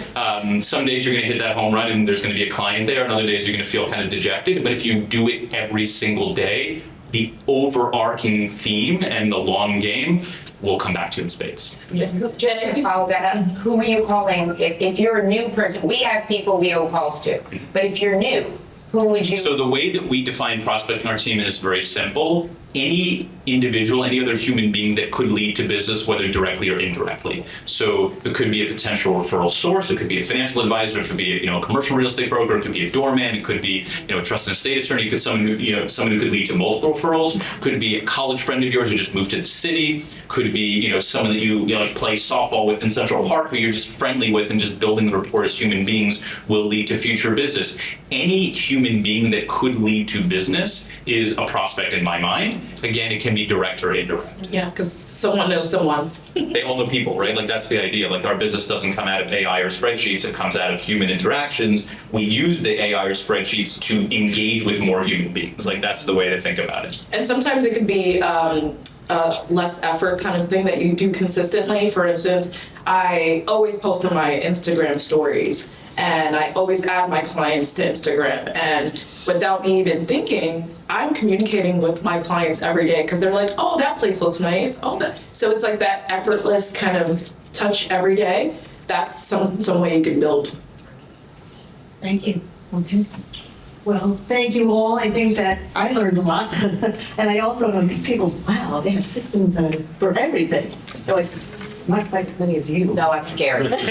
Some days you're going to hit that home run and there's going to be a client there, and other days you're going to feel kind of dejected. But if you do it every single day, the overarching theme and the long game will come back to you in spades. Jen, to follow that up, who are you calling? If you're a new person, we have people we owe calls to, but if you're new, who would you? So the way that we define prospecting our team is very simple. Any individual, any other human being that could lead to business, whether directly or indirectly. So it could be a potential referral source, it could be a financial advisor, it could be a commercial real estate broker, it could be a doorman, it could be a trust and estate attorney, it could someone who could lead to multiple referrals, could be a college friend of yours who just moved to the city, could be someone that you play softball with in Central Park, who you're just friendly with, and just building the rapport as human beings will lead to future business. Any human being that could lead to business is a prospect in my mind. Again, it can be direct or indirect. Yeah, because someone knows someone. They all know people, right? Like that's the idea. Like our business doesn't come out of AI or spreadsheets, it comes out of human interactions. We use the AI or spreadsheets to engage with more human beings. Like that's the way to think about it. And sometimes it can be less effort kind of thing that you do consistently. For instance, I always post on my Instagram stories, and I always add my clients to Instagram. And without me even thinking, I'm communicating with my clients every day because they're like, oh, that place looks nice. Oh, that. So it's like that effortless kind of touch every day. That's some way you can build. Thank you. Okay. Well, thank you all. I think that I learned a lot. And I also know these people, wow, they have systems for everything. Not quite as many as you. No, I'm scared. So I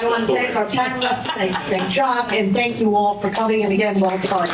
want to thank our panelists, thank Jacques, and thank you all for coming. And again, Wells Fargo.